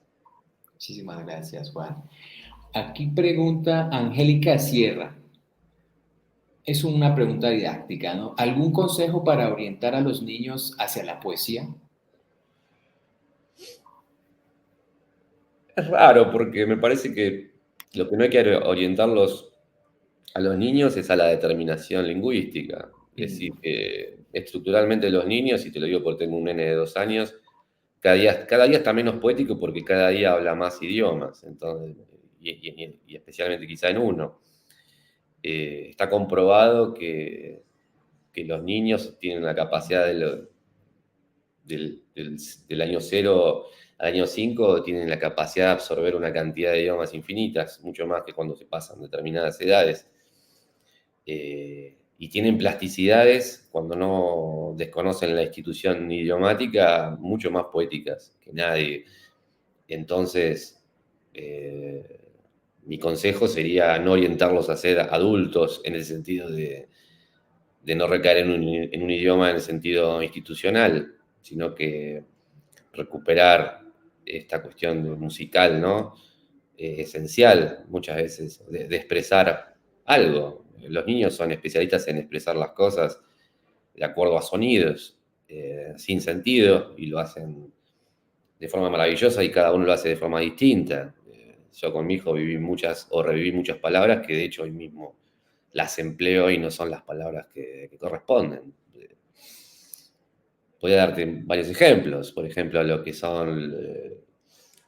Muchísimas gracias, Juan. Aquí pregunta Angélica Sierra. Es una pregunta didáctica, ¿no? ¿Algún consejo para orientar a los niños hacia la poesía? Es raro porque me parece que Lo que no hay que orientarlos a los niños es a la determinación lingüística. Es decir, que estructuralmente los niños, y te lo digo porque tengo un nene de 2 años, cada día está menos poético porque cada día habla más idiomas, entonces, y especialmente quizá en uno. Está comprobado que los niños tienen la capacidad del año 0 al año 5, tienen la capacidad de absorber una cantidad de idiomas infinitas, mucho más que cuando se pasan determinadas edades. Y tienen plasticidades, cuando no desconocen la institución idiomática, mucho más poéticas que nadie. Entonces, mi consejo sería no orientarlos a ser adultos en el sentido de no recaer en un idioma en el sentido institucional, sino que recuperar esta cuestión musical, ¿no? Esencial muchas veces, de expresar algo. Los niños son especialistas en expresar las cosas de acuerdo a sonidos, sin sentido, y lo hacen de forma maravillosa y cada uno lo hace de forma distinta. Yo con mi hijo reviví muchas palabras que de hecho hoy mismo las empleo y no son las palabras que corresponden. Voy a darte varios ejemplos, por ejemplo, a lo que son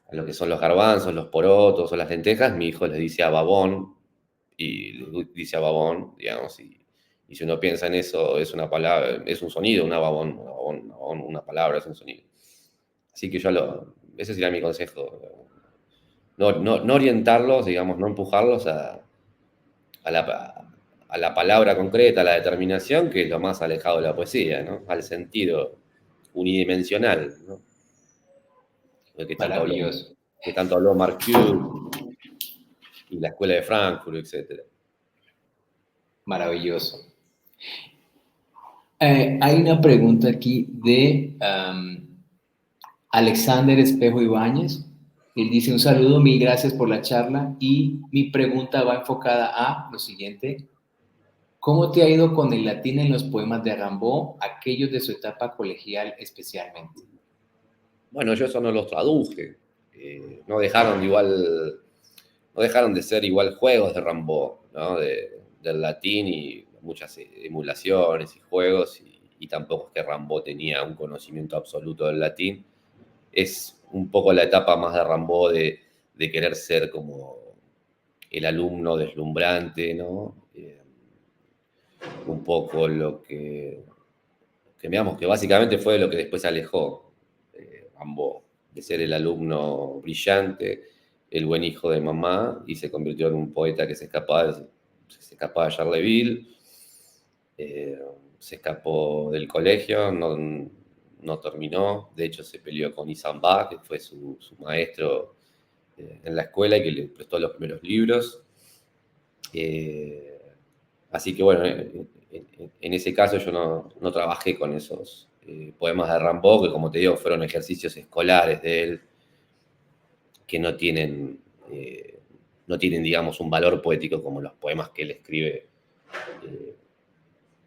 los garbanzos, los porotos o las lentejas, mi hijo les dice a babón y les dice a babón, digamos, y si uno piensa en eso, es una palabra, es un sonido, una palabra, es un sonido. Así que ese sería mi consejo. No orientarlos, digamos, no empujarlos a la palabra concreta, a la determinación, que es lo más alejado de la poesía, ¿no? Al sentido unidimensional, ¿no? De Maravilloso. que tanto habló Marcuse y la Escuela de Frankfurt, etc. Maravilloso. Hay una pregunta aquí de Alexander Espejo Ibáñez. Él dice: un saludo, mil gracias por la charla, y mi pregunta va enfocada a lo siguiente: ¿cómo te ha ido con el latín en los poemas de Rimbaud, aquellos de su etapa colegial especialmente? Bueno, yo eso no los traduje. No dejaron de ser igual juegos de Rimbaud, ¿no? Del latín, y muchas emulaciones y juegos, y tampoco es que Rimbaud tenía un conocimiento absoluto del latín. Es un poco la etapa más de Rimbaud de querer ser como el alumno deslumbrante, ¿no? Un poco que veamos que básicamente fue lo que después alejó Rimbaud, de ser el alumno brillante, el buen hijo de mamá, y se convirtió en un poeta que se escapaba de Charleville, se escapó del colegio, no terminó, de hecho se peleó con Isambard, que fue su maestro en la escuela y que le prestó los primeros libros. Así que bueno, en ese caso yo no trabajé con esos poemas de Rimbaud, que como te digo, fueron ejercicios escolares de él, que no tienen, digamos, un valor poético como los poemas que él escribe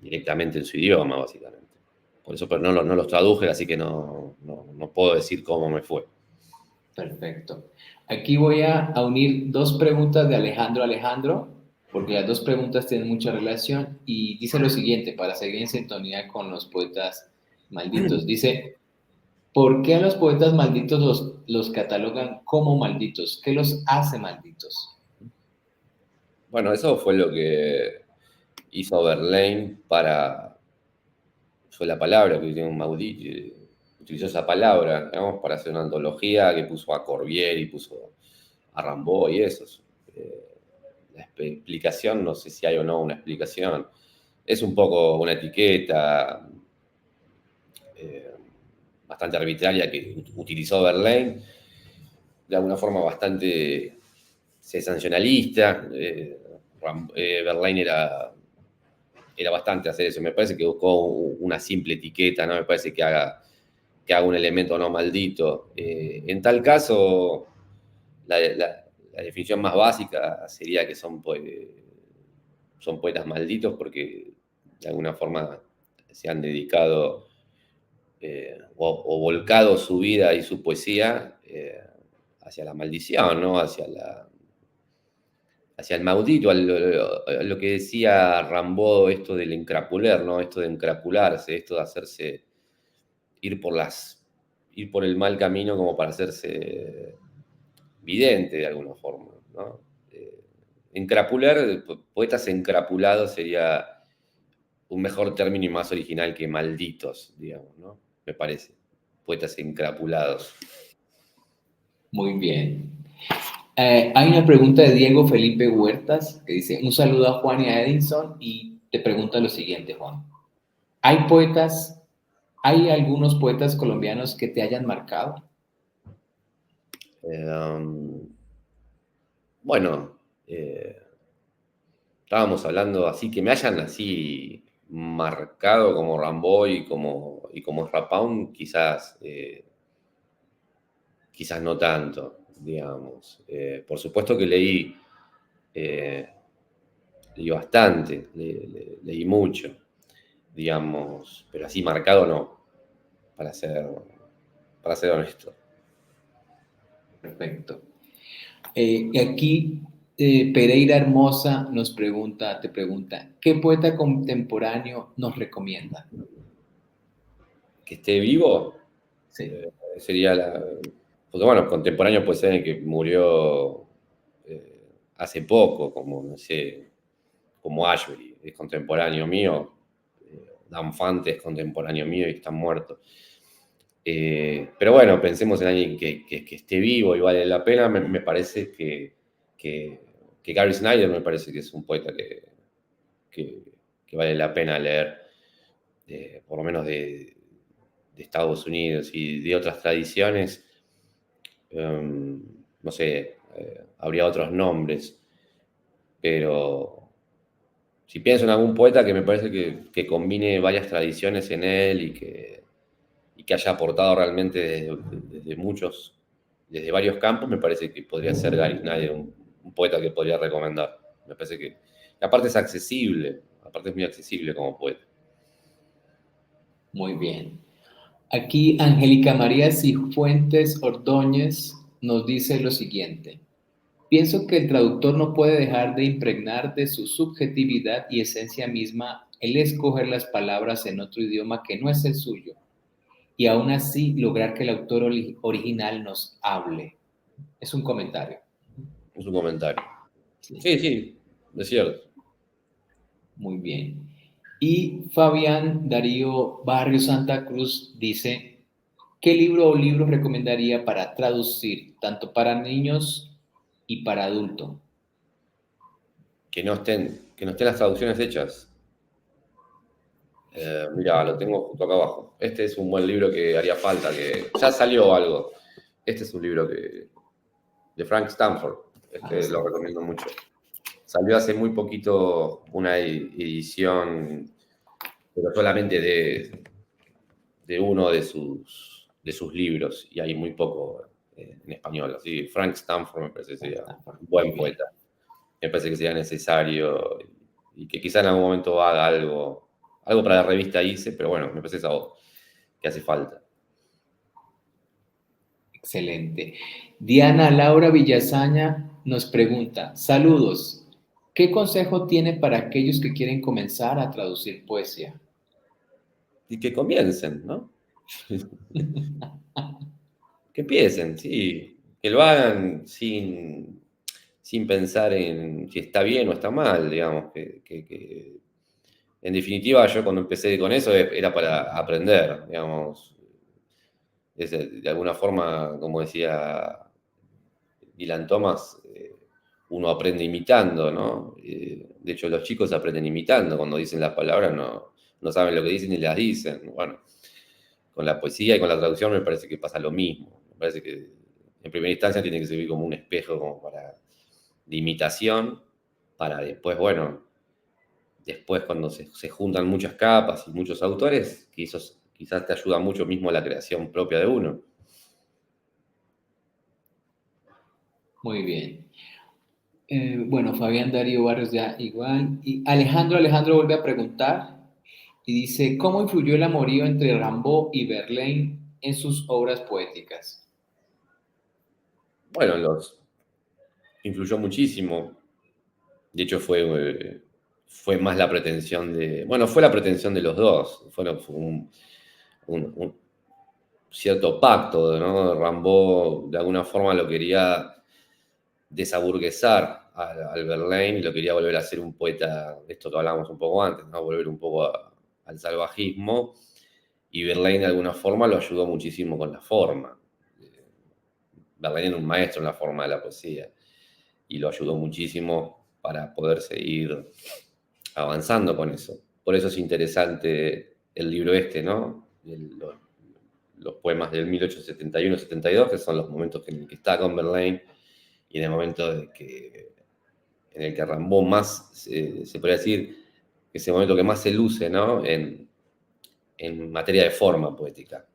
directamente en su idioma, básicamente. Por eso, pero no los traduje, así que no puedo decir cómo me fue. Perfecto. Aquí voy a unir dos preguntas de Alejandro, porque las dos preguntas tienen mucha relación, y dice lo siguiente, para seguir en sintonía con los poetas malditos. Dice: ¿por qué a los poetas malditos los catalogan como malditos? ¿Qué los hace malditos? Bueno, eso fue lo que hizo Verlaine fue la palabra que tiene un maudit, utilizó esa palabra, digamos, para hacer una antología que puso a Corbière y puso a Rimbaud y eso. La explicación, no sé si hay o no una explicación. Es un poco una etiqueta bastante arbitraria que utilizó Verlaine, de alguna forma bastante sensacionalista. Verlaine era bastante hacer eso. Me parece que buscó una simple etiqueta, no me parece que haga un elemento no maldito. En tal caso, la definición más básica sería que son poetas malditos porque de alguna forma se han dedicado o volcado su vida y su poesía hacia la maldición, ¿no? hacia el maudito, a lo que decía Rimbaud, esto del encrapuler, ¿no? Esto de encrapularse, esto de hacerse ir por el mal camino como para hacerse vidente de alguna forma, ¿no? Encrapular, poetas encrapulados sería un mejor término y más original que malditos, digamos, ¿no? Me parece. Poetas encrapulados. Muy bien. Hay una pregunta de Diego Felipe Huertas que dice, un saludo a Juan y a Edinson y te pregunta lo siguiente, Juan. ¿Hay algunos poetas colombianos que te hayan marcado? Bueno, estábamos hablando así, que me hayan así marcado como Rimbaud y como Rapound, quizás no tanto, digamos. Por supuesto que leí bastante, leí mucho, digamos, pero así marcado no, para ser honesto. Perfecto. Aquí Pereira Hermosa te pregunta, ¿qué poeta contemporáneo nos recomienda? Que esté vivo, Sí. sería porque bueno, contemporáneo puede ser el que murió hace poco, como, no sé, como Ashbery, es contemporáneo mío, Dan Fante es contemporáneo mío y está muerto. Pero bueno, pensemos en alguien que esté vivo y vale la pena. Me parece que Gary Snyder me parece que es un poeta que vale la pena leer, por lo menos de Estados Unidos y de otras tradiciones. No sé, habría otros nombres, pero si pienso en algún poeta que me parece que combine varias tradiciones en él y que haya aportado realmente desde varios campos, me parece que podría ser Gary Snyder, un poeta que podría recomendar. Me parece que aparte es accesible, aparte es muy accesible como poeta. Muy bien. Aquí Angélica María Cifuentes Ordóñez nos dice lo siguiente. Pienso que el traductor no puede dejar de impregnar de su subjetividad y esencia misma el escoger las palabras en otro idioma que no es el suyo y aún así lograr que el autor original nos hable. Es un comentario. Es un comentario. Sí, Sí, es cierto. muy bien. Y Fabián Darío Barrio Santa Cruz dice, ¿qué libro o libros recomendaría para traducir tanto para niños y para adultos? Que no estén las traducciones hechas. Mirá, lo tengo justo acá abajo. Este es un buen libro que haría falta, que ya salió algo. Este es un libro de Frank Stanford. Este lo recomiendo mucho. Salió hace muy poquito una edición, pero solamente de uno de sus libros, y hay muy poco en español. Así, Frank Stanford me parece que sería un Muy buen bien. poeta. Me parece que sería necesario y que quizá en algún momento haga algo para la revista ICE, pero bueno, me parece eso que hace falta. Excelente. Diana Laura Villasaña nos pregunta, saludos, ¿qué consejo tiene para aquellos que quieren comenzar a traducir poesía? Y que comiencen, ¿no? Que empiecen, sí. Que lo hagan sin pensar en si está bien o está mal, digamos. En definitiva, yo cuando empecé con eso era para aprender, digamos. De alguna forma, como decía Dylan Thomas, uno aprende imitando, ¿no? De hecho, los chicos aprenden imitando. Cuando dicen las palabras no saben lo que dicen ni las dicen. Bueno, con la poesía y con la traducción me parece que pasa lo mismo. Me parece que en primera instancia tiene que servir como un espejo como de imitación, para después, bueno, después cuando se juntan muchas capas y muchos autores, que eso quizás te ayuda mucho mismo a la creación propia de uno. Muy bien. Bueno, Fabián Darío Barrios ya igual. Y Alejandro vuelve a preguntar y dice, ¿cómo influyó el amorío entre Rimbaud y Verlaine en sus obras poéticas? Bueno, influyó muchísimo. De hecho, fue más la pretensión fue la pretensión de los dos. Fue un cierto pacto, ¿no? Rimbaud de alguna forma lo quería desaburguesar al Verlaine y lo quería volver a ser un poeta, de esto que hablábamos un poco antes, ¿no? Volver un poco al salvajismo, y Verlaine de alguna forma lo ayudó muchísimo con la forma. Verlaine era un maestro en la forma de la poesía y lo ayudó muchísimo para poder seguir avanzando con eso. Por eso es interesante el libro este, ¿no? Los poemas del 1871-72, que son los momentos en que está con Verlaine y en el momento en el que Rimbaud más, se podría decir, que es el momento que más se luce, ¿no? En materia de forma poética.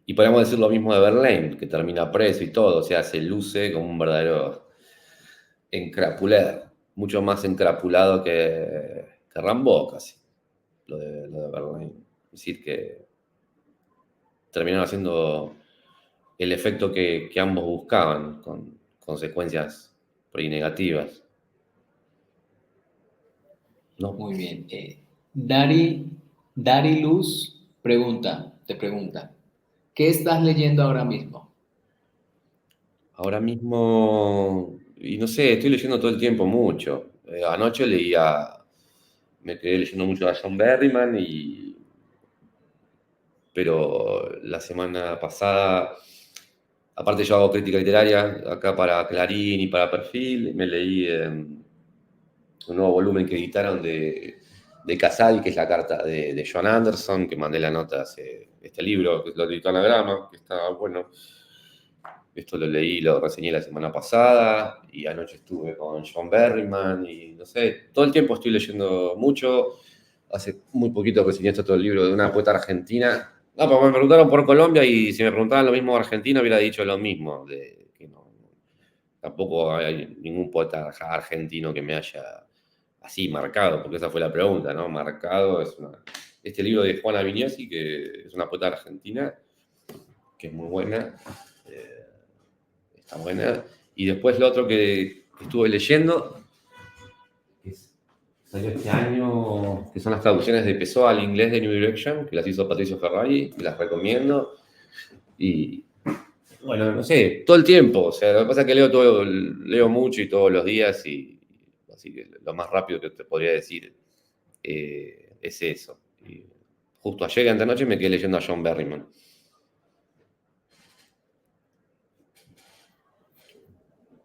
Y podemos decir lo mismo de Verlaine, que termina preso y todo, o sea, se luce como un verdadero encrapuler, mucho más encrapulado que Rimbaud casi, lo de Verlaine. Es decir, que terminaron haciendo el efecto que ambos buscaban, con consecuencias por ahí negativas. ¿No? Muy bien. Dari Luz te pregunta, ¿qué estás leyendo ahora mismo? Ahora mismo, y no sé, estoy leyendo todo el tiempo mucho. Anoche me quedé leyendo mucho a John Berryman, pero la semana pasada, aparte yo hago crítica literaria acá para Clarín y para Perfil, me leí un nuevo volumen que editaron de Casal, que es la carta de John Anderson, que mandé la nota hace este libro, que lo editó Anagrama, que está bueno. Esto lo leí, lo reseñé la semana pasada, y anoche estuve con John Berryman, y no sé, todo el tiempo estoy leyendo mucho. Hace muy poquito reseñé todo el libro de una poeta argentina. No, pero me preguntaron por Colombia, y si me preguntaban lo mismo de Argentina, hubiera dicho lo mismo, que tampoco hay ningún poeta argentino que me haya así marcado, porque esa fue la pregunta, ¿no? Marcado este libro de Juana Viñasi, que es una poeta argentina, que es muy buena. Está buena. Y después lo otro que estuve leyendo, que salió este año, que son las traducciones de Pessoa al inglés de New Direction, que las hizo Patricio Ferrari, que las recomiendo. Y bueno, no sé, todo el tiempo. O sea, lo que pasa es que leo mucho y todos los días, y así que lo más rápido que te podría decir es eso. Y justo ayer, antenoche, me quedé leyendo a John Berryman.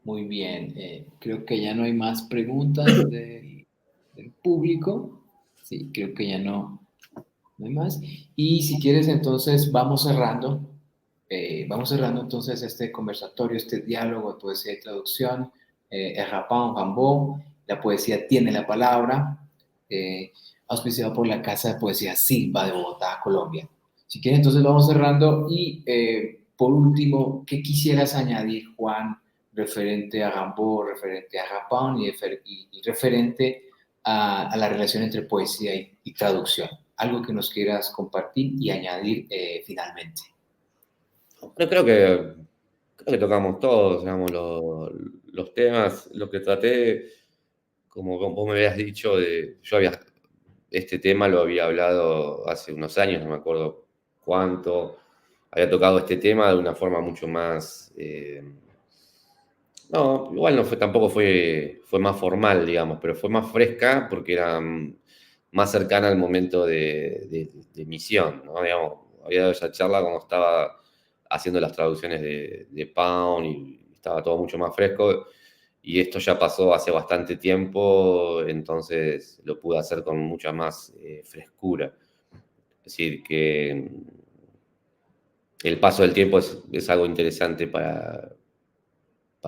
Muy bien. Creo que ya no hay más preguntas del público. Sí, creo que ya no hay más. Y si quieres, entonces vamos cerrando. Vamos cerrando entonces este conversatorio, este diálogo de poesía y traducción. Rapin, Rimbaud, la poesía tiene la palabra, auspiciado por la Casa de Poesía Silva de Bogotá, Colombia. Si quieres, entonces vamos cerrando. Y por último, ¿qué quisieras añadir, Juan, referente a Rimbaud, referente a Rapin y referente a la relación entre poesía y traducción? Algo que nos quieras compartir y añadir finalmente. Yo creo que tocamos todos, digamos, los temas. Lo que traté, como vos me habías dicho, este tema lo había hablado hace unos años, no me acuerdo cuánto. Había tocado este tema de una forma mucho más, no, igual no fue, tampoco fue más formal, digamos, pero fue más fresca porque era más cercana al momento de emisión, ¿no? Digamos, había dado esa charla cuando estaba haciendo las traducciones de Pound, y estaba todo mucho más fresco, y esto ya pasó hace bastante tiempo, entonces lo pude hacer con mucha más frescura. Es decir, que el paso del tiempo es algo interesante para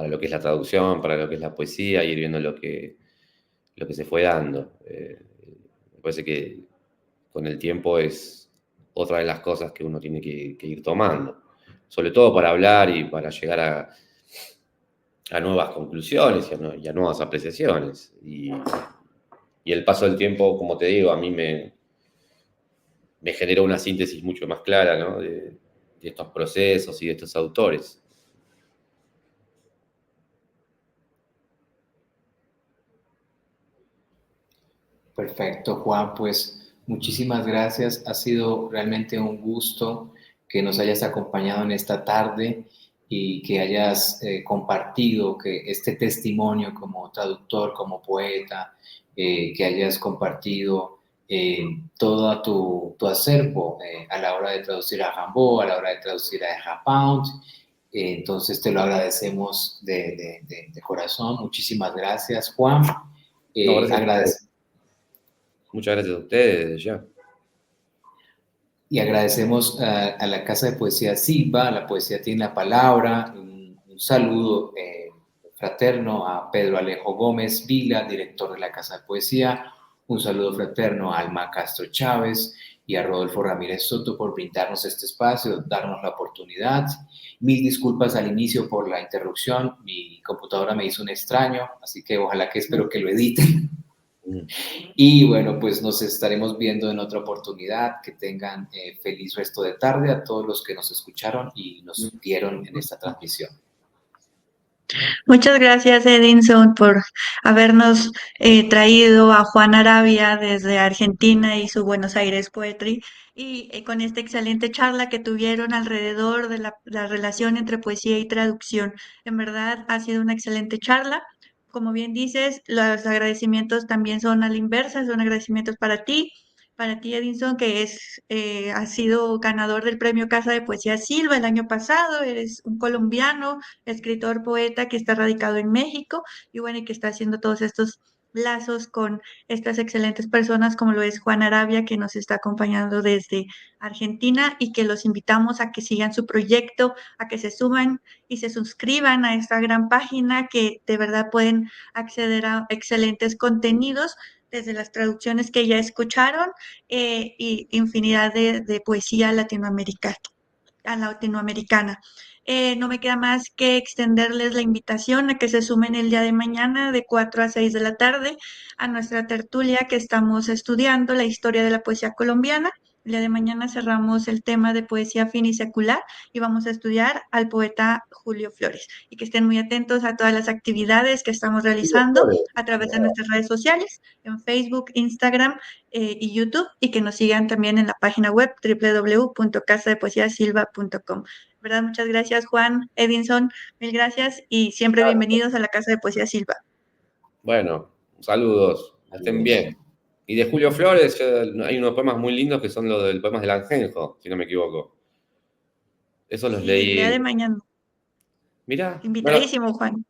lo que es la traducción, para lo que es la poesía, y ir viendo lo que se fue dando. Me parece que con el tiempo es otra de las cosas que uno tiene que ir tomando, sobre todo para hablar y para llegar a nuevas conclusiones y a nuevas apreciaciones. Y el paso del tiempo, como te digo, a mí me generó una síntesis mucho más clara, ¿no? de estos procesos y de estos autores. Perfecto, Juan, pues muchísimas gracias. Ha sido realmente un gusto que nos hayas acompañado en esta tarde y que hayas compartido que este testimonio como traductor, como poeta, que hayas compartido todo tu acervo a la hora de traducir a Rimbaud, a la hora de traducir a Rapound. Entonces te lo agradecemos de corazón. Muchísimas gracias, Juan. No, gracias a Agradecemos. ustedes. Muchas gracias a ustedes desde ya. Y agradecemos a la Casa de Poesía Silva, la Poesía Tiene la Palabra, un saludo fraterno a Pedro Alejo Gómez Vila, director de la Casa de Poesía, un saludo fraterno a Alma Castro Chávez y a Rodolfo Ramírez Soto por brindarnos este espacio, darnos la oportunidad. Mil disculpas al inicio por la interrupción, mi computadora me hizo un extraño, así que ojalá que espero que lo editen. Y bueno, pues nos estaremos viendo en otra oportunidad. Que tengan feliz resto de tarde a todos los que nos escucharon y nos vieron en esta transmisión. Muchas gracias, Edinson, por habernos traído a Juan Arabia desde Argentina y su Buenos Aires Poetry, y con esta excelente charla que tuvieron alrededor de la relación entre poesía y traducción. En verdad, ha sido una excelente charla. Como bien dices, los agradecimientos también son a la inversa, son agradecimientos para ti, Edinson, que has sido ganador del Premio Casa de Poesía Silva el año pasado. Eres un colombiano, escritor, poeta que está radicado en México y bueno, y que está haciendo todos estos lazos con estas excelentes personas como lo es Juan Arabia, que nos está acompañando desde Argentina, y que los invitamos a que sigan su proyecto, a que se suman y se suscriban a esta gran página, que de verdad pueden acceder a excelentes contenidos desde las traducciones que ya escucharon y infinidad de poesía latinoamericana. No me queda más que extenderles la invitación a que se sumen el día de mañana de 4 a 6 de la tarde a nuestra tertulia, que estamos estudiando la historia de la poesía colombiana. El día de mañana cerramos el tema de poesía finisecular y vamos a estudiar al poeta Julio Flores. Y que estén muy atentos a todas las actividades que estamos realizando a través de nuestras redes sociales, en Facebook, Instagram y YouTube, y que nos sigan también en la página web www.casadepoesiasilva.com. ¿Verdad? Muchas gracias, Juan, Edinson, mil gracias y siempre bienvenidos a la Casa de Poesía Silva. Bueno, saludos, estén bien. Y de Julio Flores hay unos poemas muy lindos que son los del poemas del Anjenjo, si no me equivoco. Esos los leí. El día de mañana. Mirá. Invitadísimo, Juan.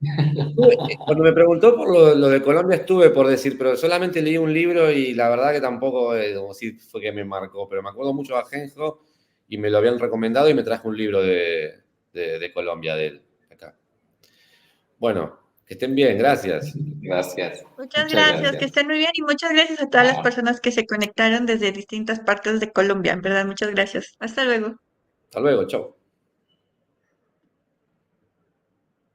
Cuando me preguntó por lo de Colombia estuve por decir, pero solamente leí un libro y la verdad que tampoco, como si fue que me marcó, pero me acuerdo mucho de Ajenjo y me lo habían recomendado y me traje un libro de Colombia, de él, acá. Bueno, que estén bien, gracias. Gracias. Muchas gracias, que estén muy bien, y muchas gracias a todas las personas que se conectaron desde distintas partes de Colombia, en verdad, muchas gracias. Hasta luego. Hasta luego, chau.